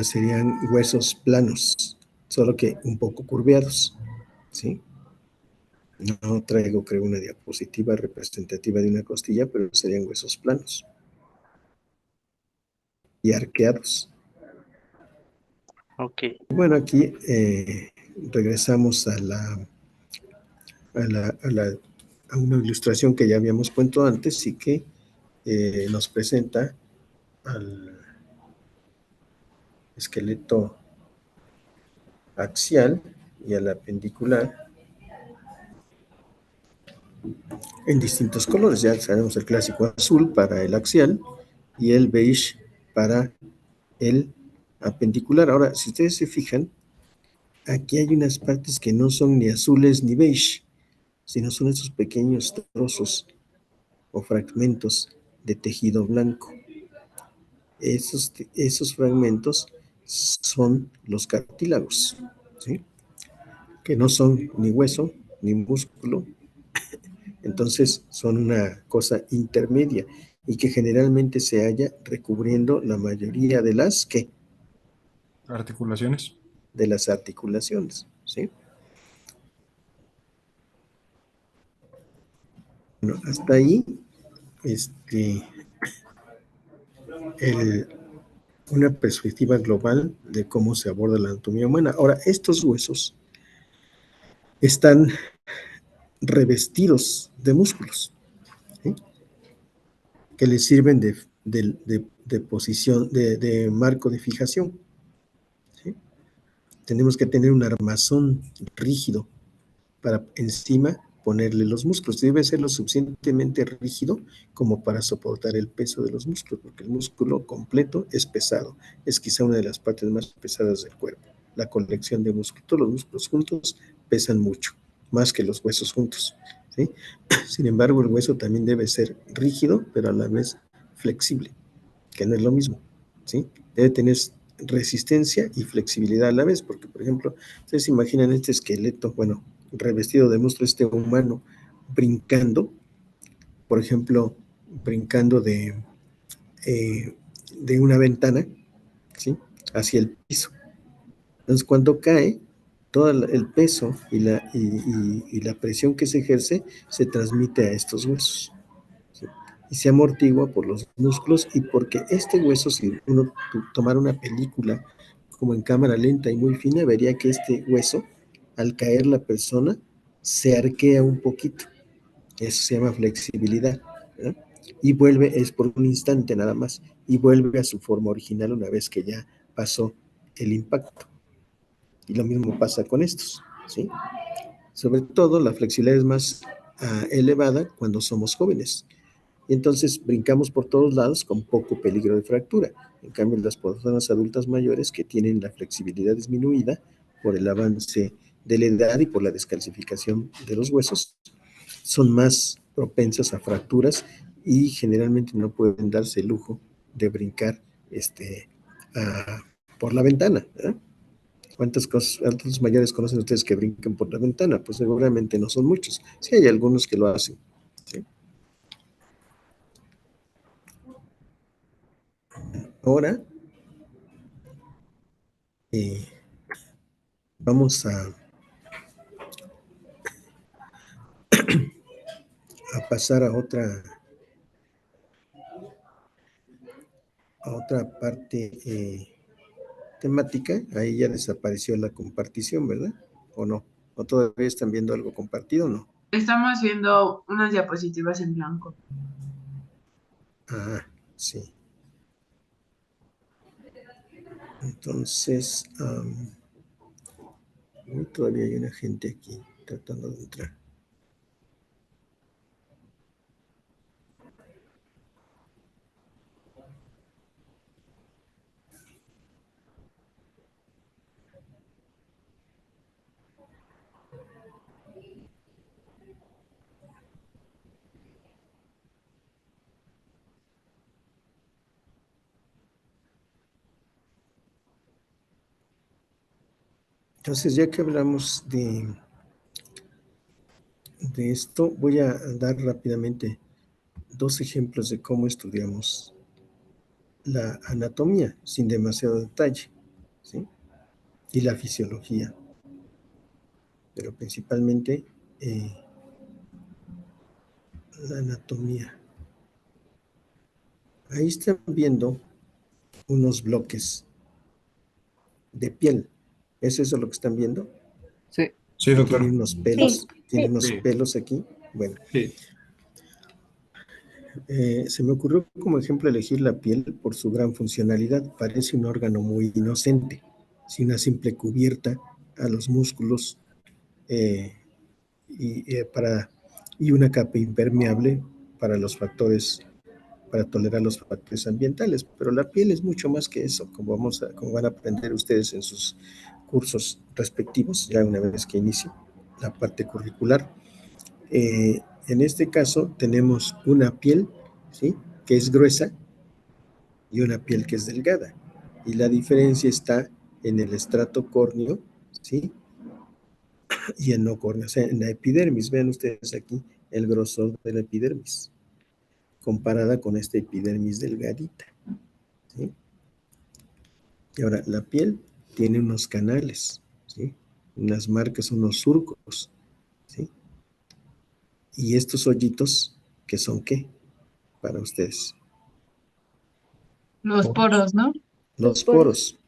Serían huesos planos, solo que un poco curveados, ¿sí? No traigo, creo, una diapositiva representativa de una costilla, pero serían huesos planos y arqueados. Ok. Bueno, aquí regresamos a una ilustración que ya habíamos puesto antes y que nos presenta al esqueleto axial y al apendicular en distintos colores. Ya sabemos el clásico azul para el axial y el beige para el apendicular. Ahora, si ustedes se fijan, aquí hay unas partes que no son ni azules ni beige, sino son esos pequeños trozos o fragmentos de tejido blanco. Esos fragmentos son los cartílagos, ¿sí? Que no son ni hueso ni músculo, entonces son una cosa intermedia y que generalmente se halla recubriendo la mayoría de las ¿qué? Articulaciones. De las articulaciones, ¿sí? Bueno, hasta ahí una perspectiva global de cómo se aborda la anatomía humana. Ahora, estos huesos están revestidos de músculos, ¿sí? Que les sirven de posición, de marco de fijación, ¿sí? Tenemos que tener un armazón rígido para encima ponerle los músculos. Debe ser lo suficientemente rígido como para soportar el peso de los músculos, porque el músculo completo es pesado. Es quizá una de las partes más pesadas del cuerpo. La colección de músculos, todos los músculos juntos pesan mucho, más que los huesos juntos, ¿sí? Sin embargo, el hueso también debe ser rígido, pero a la vez flexible, que no es lo mismo, ¿sí? Debe tener resistencia y flexibilidad a la vez, porque, por ejemplo, ustedes imaginan este esqueleto, bueno, revestido de músculo, este humano brincando, por ejemplo, brincando de una ventana, ¿sí? Hacia el piso. Entonces, cuando cae, todo el peso y la presión que se ejerce se transmite a estos huesos, ¿sí? Y se amortigua por los músculos y porque este hueso, si uno tomara una película como en cámara lenta y muy fina, vería que este hueso, al caer la persona, se arquea un poquito. Eso se llama flexibilidad, ¿no? Y vuelve, es por un instante nada más, y vuelve a su forma original una vez que ya pasó el impacto. Y lo mismo pasa con estos, ¿sí? Sobre todo la flexibilidad es más elevada cuando somos jóvenes. Y entonces brincamos por todos lados con poco peligro de fractura. En cambio, las personas adultas mayores que tienen la flexibilidad disminuida por el avance de la edad y por la descalcificación de los huesos, son más propensas a fracturas y generalmente no pueden darse el lujo de brincar por la ventana, ¿eh? ¿Cuántos mayores conocen ustedes que brinquen por la ventana? Pues seguramente no son muchos. Sí hay algunos que lo hacen, ¿sí? Ahora vamos a pasar a otra parte temática. Ahí ya desapareció la compartición, ¿verdad? ¿O no? ¿O todavía están viendo algo compartido o no? Estamos viendo unas diapositivas en blanco. Ah, sí. Entonces, todavía hay una gente aquí tratando de entrar. Entonces, ya que hablamos de esto, voy a dar rápidamente 2 ejemplos de cómo estudiamos la anatomía sin demasiado detalle, ¿sí? Y la fisiología, pero principalmente la anatomía. Ahí están viendo unos bloques de piel. ¿Es eso lo que están viendo? Sí. Sí, Que doctor. tienen unos pelos, Sí. tienen unos Sí. pelos aquí. Bueno, Sí. se me ocurrió como ejemplo elegir la piel por su gran funcionalidad. Parece un órgano muy inocente, sin una simple cubierta a los músculos y una capa impermeable para los factores, para tolerar los factores ambientales. Pero la piel es mucho más que eso, como van a aprender ustedes en sus cursos respectivos, ya una vez que inicie la parte curricular. En este caso tenemos una piel, ¿sí?, que es gruesa y una piel que es delgada. Y la diferencia está en el estrato córneo, ¿sí?, y en no córneo, o sea, en la epidermis. Vean ustedes aquí el grosor de la epidermis, comparada con esta epidermis delgadita, ¿sí? Y ahora, la piel tiene unos canales, ¿sí?, unas marcas, unos surcos, ¿sí? Y estos hoyitos, ¿qué son qué para ustedes? Los poros, ¿no? Los poros.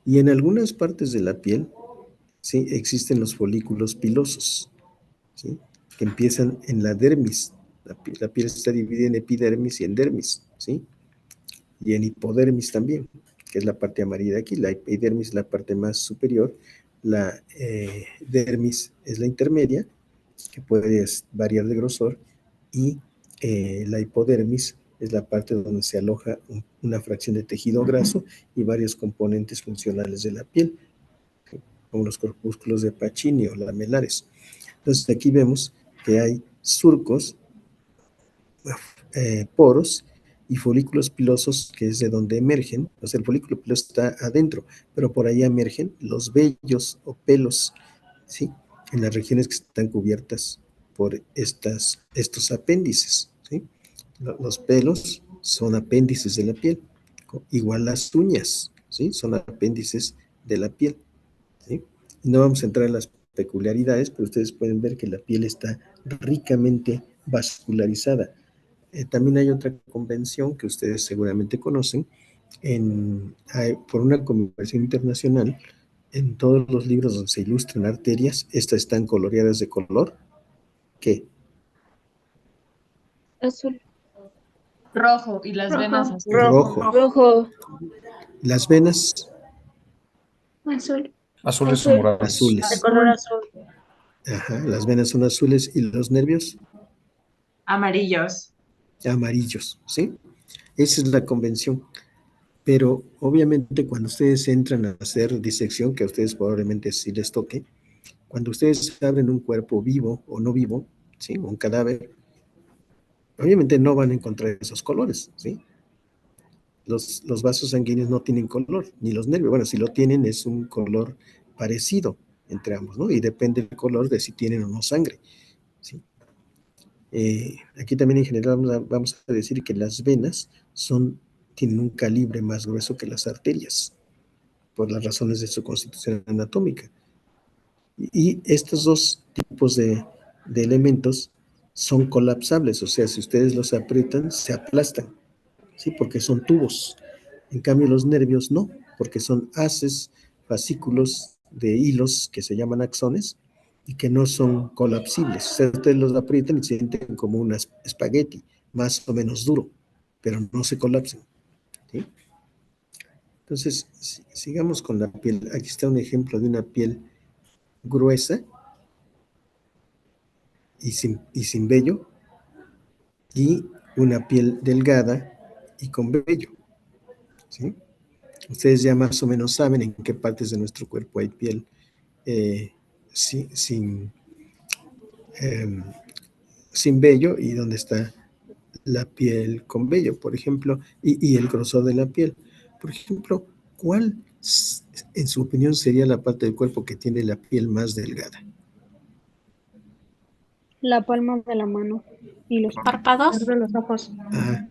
Y en algunas partes de la piel, ¿sí?, existen los folículos pilosos, ¿sí?, que empiezan en la dermis. La piel está dividida en epidermis y en dermis, ¿sí?, y en hipodermis también, que es la parte amarilla de aquí. La epidermis es la parte más superior, la dermis es la intermedia, que puede variar de grosor, y la hipodermis es la parte donde se aloja una fracción de tejido graso y varios componentes funcionales de la piel, como los corpúsculos de Pacini o lamelares. Entonces aquí vemos que hay surcos, poros y folículos pilosos, que es de donde emergen. O sea, el folículo piloso está adentro, pero por ahí emergen los vellos o pelos, ¿sí?, en las regiones que están cubiertas por estos apéndices, ¿sí? Los pelos son apéndices de la piel, igual las uñas, ¿sí?, son apéndices de la piel, ¿sí? No vamos a entrar en las peculiaridades, pero ustedes pueden ver que la piel está ricamente vascularizada. También hay otra convención que ustedes seguramente conocen, por una convención internacional. En todos los libros donde se ilustran arterias, estas están coloreadas de color, ¿qué? Azul. Rojo y las venas Rojo. azules. Rojo. Rojo. Las venas, Azul. Azules o Azul. moradas. azules. De color azul. Ajá, las venas son azules y los nervios Amarillos. amarillos, ¿sí? Esa es la convención. Pero obviamente cuando ustedes entran a hacer disección, que a ustedes probablemente sí les toque, cuando ustedes abren un cuerpo vivo o no vivo, ¿sí?, un cadáver, obviamente no van a encontrar esos colores, ¿sí? Los vasos sanguíneos no tienen color, ni los nervios. Bueno, si lo tienen es un color parecido entre ambos, ¿no? Y depende del color de si tienen o no sangre, ¿sí? Aquí también en general vamos a decir que las venas tienen un calibre más grueso que las arterias, por las razones de su constitución anatómica. Y estos dos tipos de elementos son colapsables, o sea, si ustedes los aprietan, se aplastan, ¿sí?, porque son tubos. En cambio, los nervios no, porque son haces, fascículos de hilos que se llaman axones, y que no son colapsibles. O sea, ustedes los aprietan y se sienten como un espagueti, más o menos duro, pero no se colapsan. ¿Sí? Entonces, sigamos con la piel. Aquí está un ejemplo de una piel gruesa y sin vello, y una piel delgada y con vello. ¿Sí? Ustedes ya más o menos saben en qué partes de nuestro cuerpo hay piel sin vello y dónde está la piel con vello, por ejemplo, y el grosor de la piel. Por ejemplo, ¿cuál, en su opinión, sería la parte del cuerpo que tiene la piel más delgada? La palma de la mano y los ¿Párpados? de los ojos. Ah,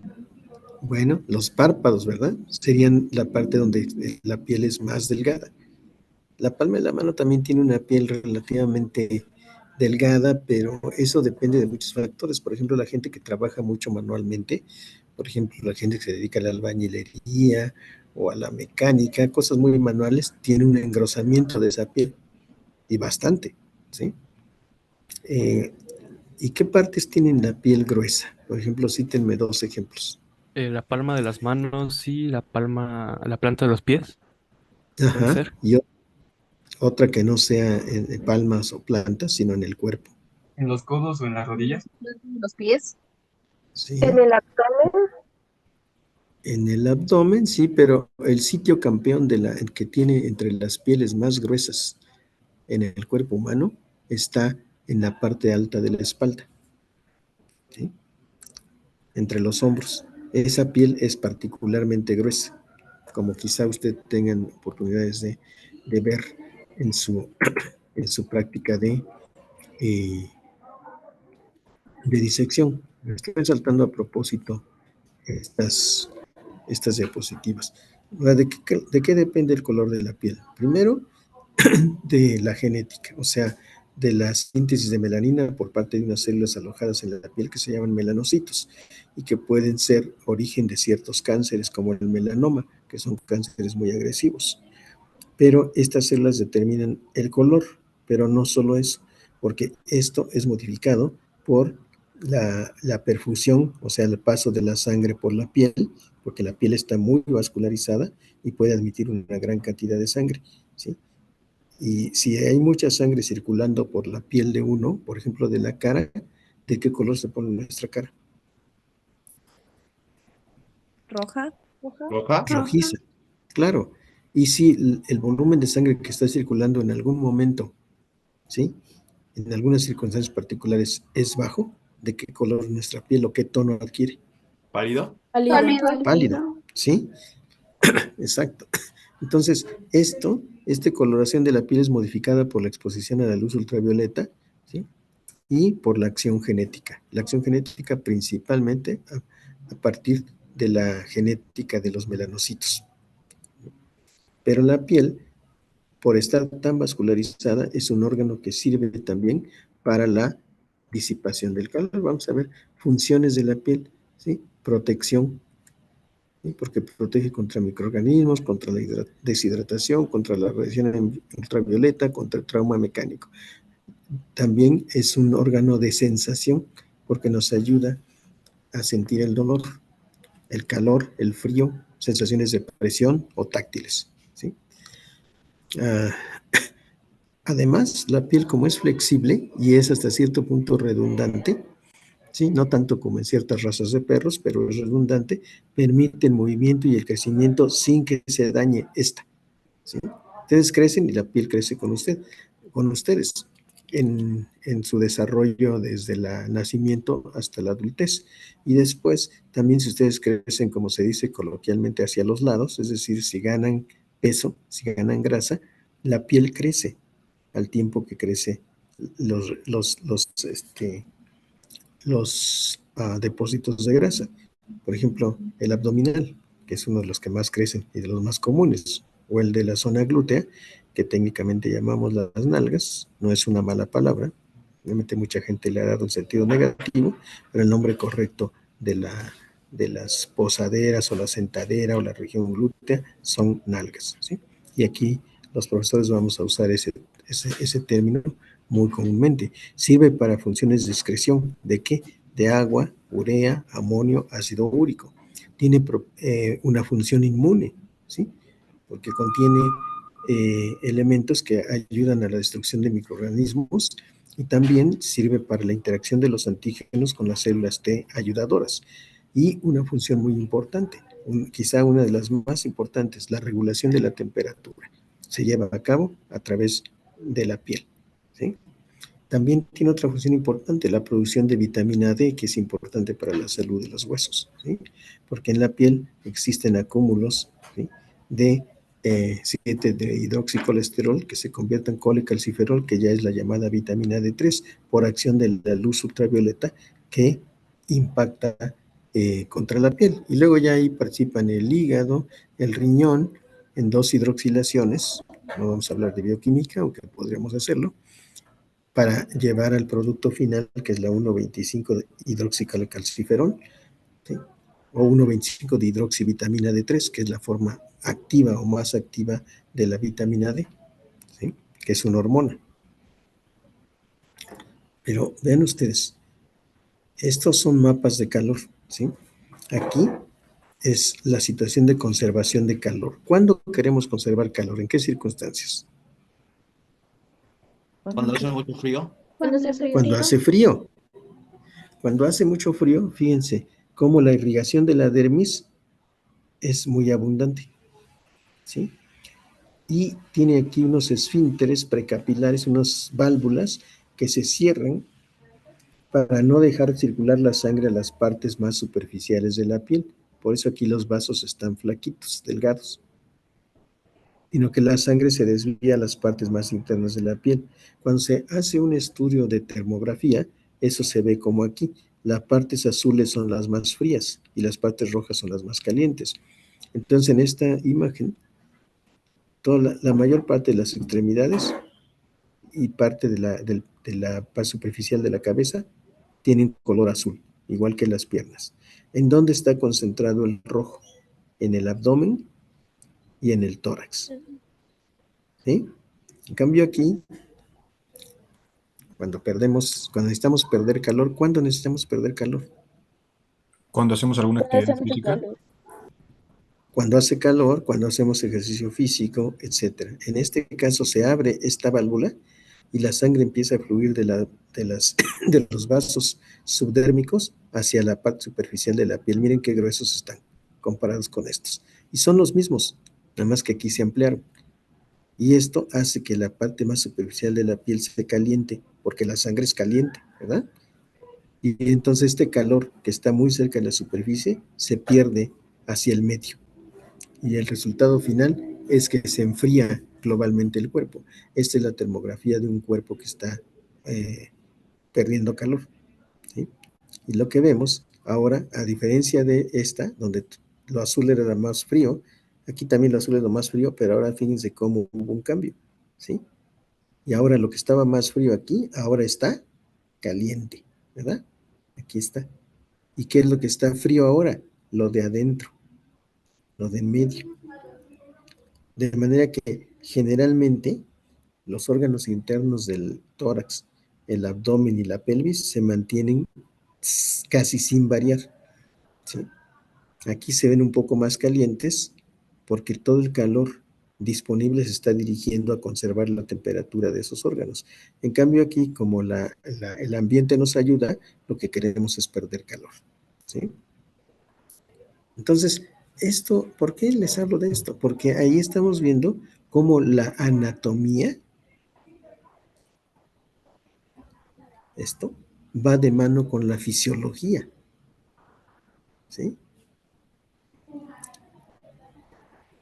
bueno, los párpados, ¿verdad? Serían la parte donde la piel es más delgada. La palma de la mano también tiene una piel relativamente delgada, pero eso depende de muchos factores. Por ejemplo, la gente que trabaja mucho manualmente, por ejemplo, la gente que se dedica a la albañilería o a la mecánica, cosas muy manuales, tiene un engrosamiento de esa piel, y bastante, ¿sí? ¿Y qué partes tienen la piel gruesa? Por ejemplo, cítenme 2 ejemplos. La palma de las manos y la planta de los pies, puede Ajá, ser. y otra que no sea en palmas o plantas, sino en el cuerpo. ¿En los codos o en las rodillas? ¿Los pies? Sí. ¿En el abdomen? En el abdomen, sí, pero el sitio campeón el que tiene entre las pieles más gruesas en el cuerpo humano está en la parte alta de la espalda, ¿sí? Entre los hombros. Esa piel es particularmente gruesa, como quizá usted tengan oportunidades de ver en su práctica de disección. Estoy saltando a propósito estas diapositivas. ¿De qué depende el color de la piel? Primero, de la genética, o sea, de la síntesis de melanina por parte de unas células alojadas en la piel que se llaman melanocitos y que pueden ser origen de ciertos cánceres como el melanoma, que son cánceres muy agresivos. Pero estas células determinan el color, pero no solo eso, porque esto es modificado por la perfusión, o sea, el paso de la sangre por la piel, porque la piel está muy vascularizada y puede admitir una gran cantidad de sangre, ¿sí? Y si hay mucha sangre circulando por la piel de uno, por ejemplo, de la cara, ¿de qué color se pone nuestra cara? ¿Roja? ¿Roja? Rojiza, claro. Y si el volumen de sangre que está circulando en algún momento, ¿sí?, en algunas circunstancias particulares es bajo, ¿de qué color nuestra piel o qué tono adquiere? ¿Pálido? Pálido, ¿sí? Exacto. Entonces, esta coloración de la piel es modificada por la exposición a la luz ultravioleta, ¿sí?, y por la acción genética. La acción genética principalmente a partir de la genética de los melanocitos. Pero la piel, por estar tan vascularizada, es un órgano que sirve también para la disipación del calor. Vamos a ver funciones de la piel, ¿sí? Protección, ¿sí?, porque protege contra microorganismos, contra la deshidratación, contra la radiación ultravioleta, contra el trauma mecánico. También es un órgano de sensación porque nos ayuda a sentir el dolor, el calor, el frío, sensaciones de presión o táctiles, ¿sí? Además, la piel, como es flexible y es hasta cierto punto redundante, ¿sí?, no tanto como en ciertas razas de perros, pero es redundante, permite el movimiento y el crecimiento sin que se dañe esta, ¿sí? Ustedes crecen y la piel crece con ustedes en su desarrollo desde el nacimiento hasta la adultez. Y después, también si ustedes crecen, como se dice coloquialmente, hacia los lados, es decir, si ganan peso, si ganan grasa, la piel crece al tiempo que crece los depósitos de grasa. Por ejemplo, el abdominal, que es uno de los que más crecen y de los más comunes, o el de la zona glútea, que técnicamente llamamos las nalgas. No es una mala palabra, obviamente mucha gente le ha dado un sentido negativo, pero el nombre correcto de las posaderas o la sentadera o la región glútea son nalgas, ¿sí? Y aquí los profesores vamos a usar ese término muy comúnmente. Sirve para funciones de excreción. ¿De qué? De agua, urea, amonio, ácido úrico. Tiene una función inmune, ¿sí? Porque contiene elementos que ayudan a la destrucción de microorganismos y también sirve para la interacción de los antígenos con las células T ayudadoras. Y una función muy importante, quizá una de las más importantes, la regulación de la temperatura. Se lleva a cabo a través de la piel, ¿sí? También tiene otra función importante, la producción de vitamina D, que es importante para la salud de los huesos, ¿sí? Porque en la piel existen acúmulos, ¿sí?, de 7 de hidroxicolesterol que se convierte en colecalciferol, que ya es la llamada vitamina D3, por acción de la luz ultravioleta que impacta contra la piel. Y luego ya ahí participan el hígado, el riñón, en 2 hidroxilaciones. No vamos a hablar de bioquímica, aunque podríamos hacerlo, para llevar al producto final, que es la 1,25 de hidroxicalciferol, ¿sí?, o 1,25 de hidroxivitamina D3, que es la forma activa o más activa de la vitamina D, ¿sí?, que es una hormona. Pero vean ustedes, estos son mapas de calor, ¿sí? Aquí es la situación de conservación de calor. ¿Cuándo queremos conservar calor? ¿En qué circunstancias? Cuando hace mucho frío. Cuando hace frío. Cuando hace frío. Cuando hace mucho frío, fíjense cómo la irrigación de la dermis es muy abundante, ¿sí? Y tiene aquí unos esfínteres precapilares, unas válvulas que se cierran para no dejar circular la sangre a las partes más superficiales de la piel. Por eso aquí los vasos están flaquitos, delgados, sino que la sangre se desvía a las partes más internas de la piel. Cuando se hace un estudio de termografía, eso se ve como aquí. Las partes azules son las más frías y las partes rojas son las más calientes. Entonces, en esta imagen, toda la mayor parte de las extremidades y parte de la parte superficial de la cabeza tienen color azul, igual que las piernas. ¿En dónde está concentrado el rojo? En el abdomen y en el tórax, ¿sí? En cambio aquí, cuando necesitamos perder calor, ¿cuándo necesitamos perder calor? Cuando hacemos alguna actividad física. Cuando hace calor, cuando hacemos ejercicio físico, etc. En este caso se abre esta válvula y la sangre empieza a fluir de los vasos subdérmicos hacia la parte superficial de la piel. Miren qué gruesos están comparados con estos. Y son los mismos, nada más que aquí se ampliaron. Y esto hace que la parte más superficial de la piel se caliente, porque la sangre es caliente, ¿verdad? Y entonces este calor que está muy cerca de la superficie se pierde hacia el medio. Y el resultado final es que se enfría globalmente el cuerpo. Esta es la termografía de un cuerpo que está perdiendo calor, ¿sí? Y lo que vemos ahora, a diferencia de esta, donde lo azul era lo más frío, aquí también lo azul es lo más frío, pero ahora fíjense cómo hubo un cambio, ¿sí? Y ahora lo que estaba más frío aquí, ahora está caliente, ¿verdad? Aquí está. ¿Y qué es lo que está frío ahora? Lo de adentro, lo de en medio. De manera que generalmente los órganos internos del tórax, el abdomen y la pelvis se mantienen casi sin variar, ¿sí? Aquí se ven un poco más calientes porque todo el calor disponible se está dirigiendo a conservar la temperatura de esos órganos. En cambio aquí, como el ambiente nos ayuda, lo que queremos es perder calor, ¿sí? Entonces, ¿por qué les hablo de esto? Porque ahí estamos viendo cómo la anatomía, esto, va de mano con la fisiología, ¿sí?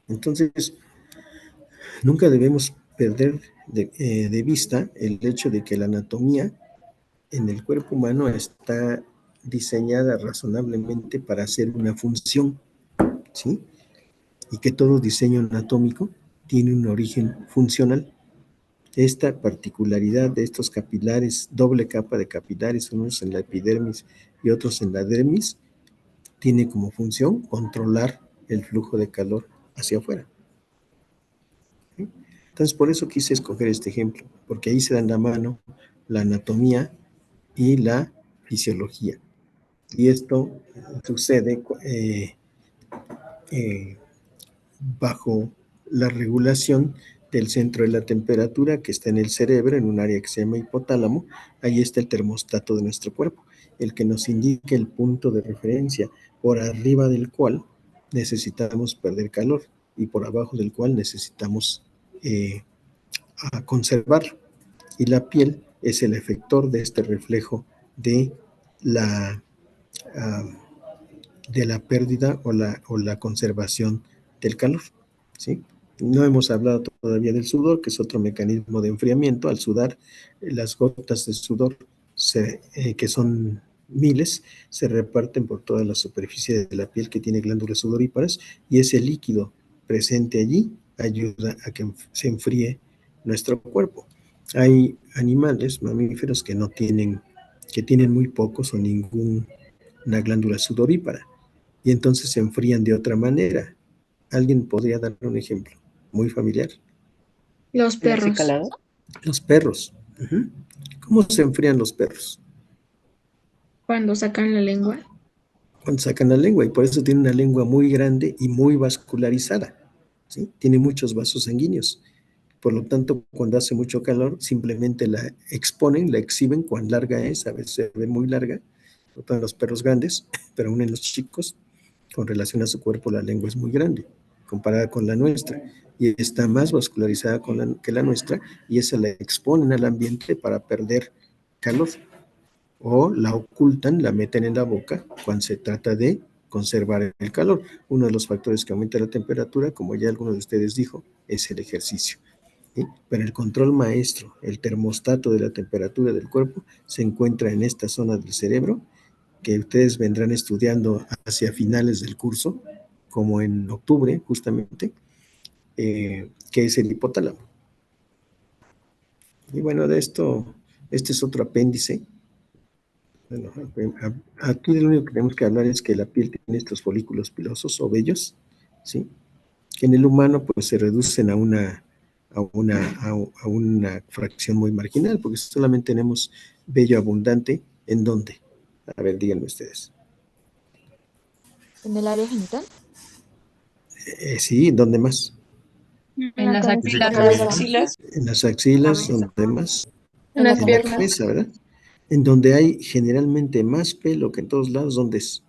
Entonces, nunca debemos perder de vista el hecho de que la anatomía en el cuerpo humano está diseñada razonablemente para hacer una función, ¿sí? Y que todo diseño anatómico tiene un origen funcional. Esta particularidad de estos capilares, doble capa de capilares, unos en la epidermis y otros en la dermis, tiene como función controlar el flujo de calor hacia afuera, ¿sí? Entonces, por eso quise escoger este ejemplo, porque ahí se dan la mano la anatomía y la fisiología. Y esto sucede bajo la regulación del centro de la temperatura que está en el cerebro, en un área que se llama hipotálamo. Ahí está el termostato de nuestro cuerpo, el que nos indica el punto de referencia por arriba del cual necesitamos perder calor y por abajo del cual necesitamos conservarlo. Y la piel es el efector de este reflejo de la, de la pérdida o la conservación del calor, ¿sí? No hemos hablado todavía del sudor, que es otro mecanismo de enfriamiento. Al sudar, las gotas de sudor, que son miles, se reparten por toda la superficie de la piel que tiene glándulas sudoríparas, y ese líquido presente allí ayuda a que se enfríe nuestro cuerpo. Hay animales, mamíferos, que tienen muy pocos o ninguna glándula sudorípara, y entonces se enfrían de otra manera. ¿Alguien podría dar un ejemplo muy familiar? Los perros. Los perros. Uh-huh. ¿Cómo se enfrían los perros? Cuando sacan la lengua. Cuando sacan la lengua, y por eso tiene una lengua muy grande y muy vascularizada, ¿sí? Tiene muchos vasos sanguíneos. Por lo tanto, cuando hace mucho calor, simplemente la exponen, la exhiben. Cuán larga es, a veces se ve muy larga, no para los perros grandes, pero aún en los chicos, con relación a su cuerpo, la lengua es muy grande, comparada con la nuestra, y está más vascularizada que la nuestra, y esa la exponen al ambiente para perder calor, o la ocultan, la meten en la boca cuando se trata de conservar el calor. Uno de los factores que aumenta la temperatura, como ya alguno de ustedes dijo, es el ejercicio. ¿Sí? Pero el control maestro, el termostato de la temperatura del cuerpo, se encuentra en esta zona del cerebro, que ustedes vendrán estudiando hacia finales del curso, como en octubre justamente, que es el hipotálamo. Y bueno, de esto, este es otro apéndice. Bueno, aquí lo único que tenemos que hablar es que la piel tiene estos folículos pilosos o vellos, ¿sí? Que en el humano pues se reducen a una fracción muy marginal, porque solamente tenemos vello abundante. ¿En dónde? A ver, díganme ustedes. ¿En el área genital? Sí, ¿dónde más? En las axilas. En las axilas, ¿dónde más? En las En la piernas. cabeza, ¿verdad? En donde hay generalmente más pelo que en todos lados, ¿dónde es?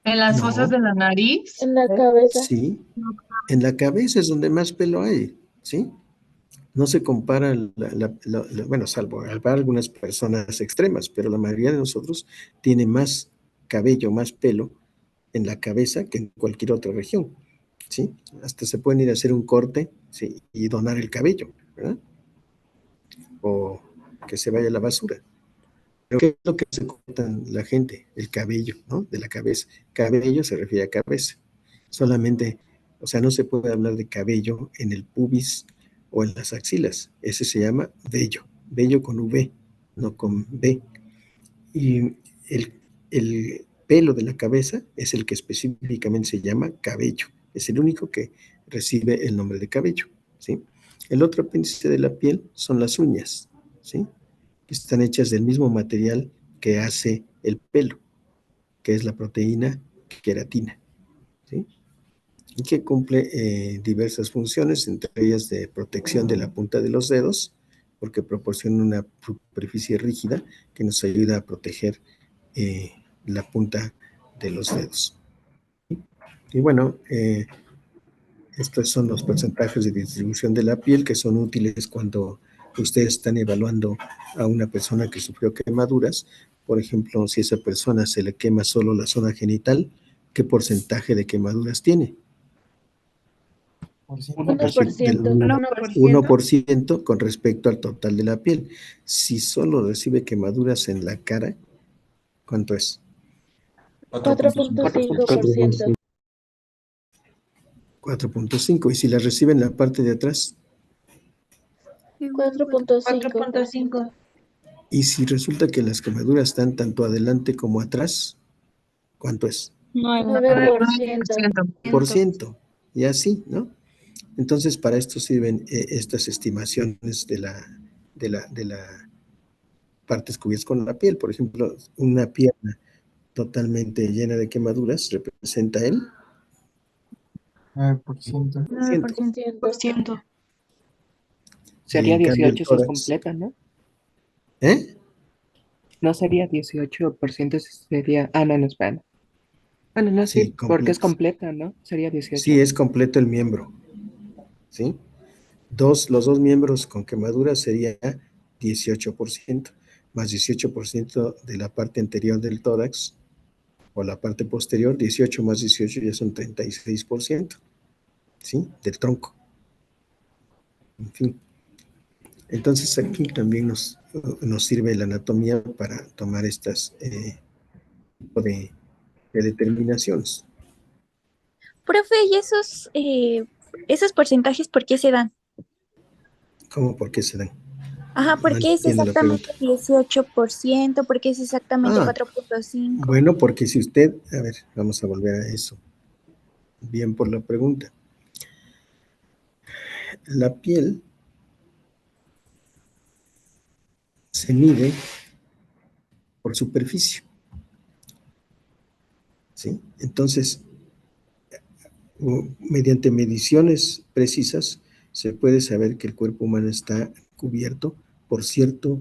En las No. fosas de la nariz. En la cabeza. Sí, en la cabeza es donde más pelo hay, ¿sí? No se compara, bueno, salvo algunas personas extremas, pero la mayoría de nosotros tiene más cabello, más pelo en la cabeza que en cualquier otra región, ¿sí? Hasta se pueden ir a hacer un corte, ¿sí? Y donar el cabello, ¿verdad? O que se vaya a la basura. Pero ¿qué es lo que se corta la gente? El cabello, ¿no? De la cabeza. Cabello se refiere a cabeza. Solamente, o sea, no se puede hablar de cabello en el pubis o en las axilas. Ese se llama vello. Vello con V, no con B. Y el pelo de la cabeza es el que específicamente se llama cabello. Es el único que recibe el nombre de cabello, ¿sí? El otro apéndice de la piel son las uñas, ¿sí? Que están hechas del mismo material que hace el pelo, que es la proteína queratina, ¿sí? Y que cumple diversas funciones, entre ellas de protección de la punta de los dedos, porque proporciona una superficie rígida que nos ayuda a proteger la punta de los dedos. Y bueno, estos son los porcentajes de distribución de la piel que son útiles cuando ustedes están evaluando a una persona que sufrió quemaduras. Por ejemplo, si a esa persona se le quema solo la zona genital, ¿qué porcentaje de quemaduras tiene? 1% con respecto al total de la piel. Si solo recibe quemaduras en la cara, ¿cuánto es? 4.5%. 4.5. ¿Y si la recibe en la parte de atrás? 4.5. Y si resulta que las quemaduras están tanto adelante como atrás, ¿cuánto es? 9%. Y así, ¿no? Entonces, para esto sirven estas estimaciones de la partes cubiertas con la piel. Por ejemplo, una pierna totalmente llena de quemaduras representa el 9%. 9%. Y Sería en cambio el 18 si es tórax, completa, ¿no? ¿eh? No sería 18%, sería... Ah, no, no, espera. Bueno, no, Sí, sí, porque es completo. completa, ¿no? Sería 18. Sí, es completo el miembro, ¿sí? Los dos miembros con quemaduras sería 18%, más 18% de la parte anterior del tórax, o la parte posterior, 18 más 18 ya son 36%, ¿sí? Del tronco. En fin. Entonces aquí también nos sirve la anatomía para tomar estas tipo de determinaciones. Profe, ¿y esos porcentajes por qué se dan? ¿Cómo por qué se dan? Ajá, ¿por No qué es entiendo la exactamente pregunta. 18%? ¿Por qué es exactamente Ah, 4.5? bueno, porque si usted, a ver, vamos a volver a eso. Bien por la pregunta. La piel se mide por superficie, ¿sí? Entonces, mediante mediciones precisas, se puede saber que el cuerpo humano está cubierto por cierto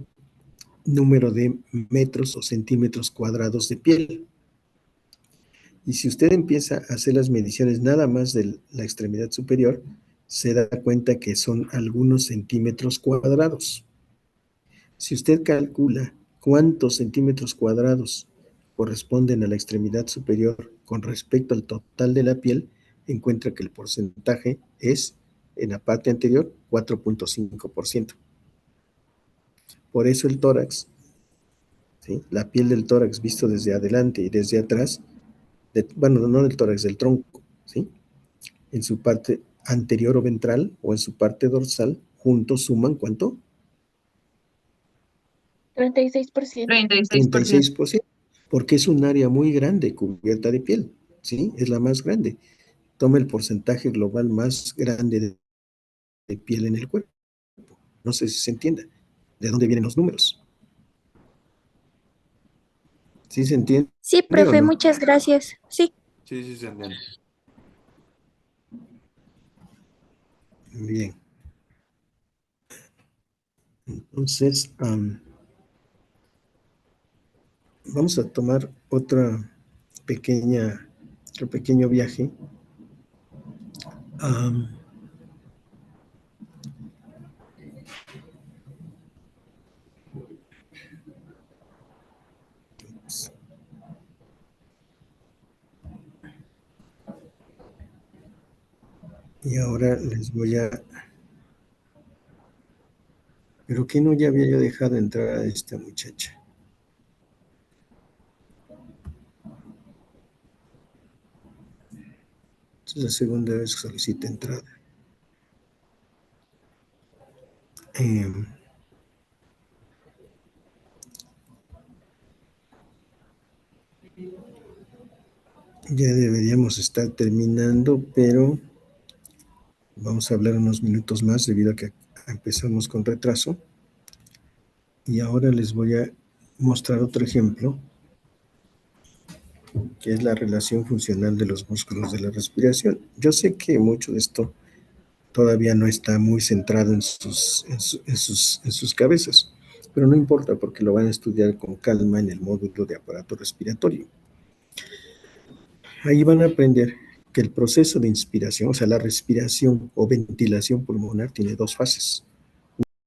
número de metros o centímetros cuadrados de piel. Y si usted empieza a hacer las mediciones nada más de la extremidad superior, se da cuenta que son algunos centímetros cuadrados. Si usted calcula cuántos centímetros cuadrados corresponden a la extremidad superior con respecto al total de la piel, encuentra que el porcentaje es, en la parte anterior, 4.5%. Por eso el tórax, ¿sí? La piel del tórax visto desde adelante y desde atrás, bueno, no del tórax, del tronco, ¿sí? En su parte anterior o ventral o en su parte dorsal, juntos suman ¿cuánto? 36%. 36%, porque es un área muy grande cubierta de piel, ¿sí? Es la más grande. Toma el porcentaje global más grande de piel en el cuerpo. No sé si se entienda. ¿De dónde vienen los números? ¿Sí se entiende Sí, o profe, no? muchas gracias. Sí. Sí, sí, se entiende. Bien. Entonces, vamos a tomar otro pequeño viaje. Y ahora les voy a... ¿Pero qué no ya había yo dejado entrar a esta muchacha? Esta es la segunda vez que solicita entrada. Ya deberíamos estar terminando, pero vamos a hablar unos minutos más debido a que empezamos con retraso. Y ahora les voy a mostrar otro ejemplo, que es la relación funcional de los músculos de la respiración. Yo sé que mucho de esto todavía no está muy centrado en sus cabezas, pero no importa porque lo van a estudiar con calma en el módulo de aparato respiratorio. Ahí van a aprender que el proceso de inspiración, o sea, la respiración o ventilación pulmonar tiene dos fases.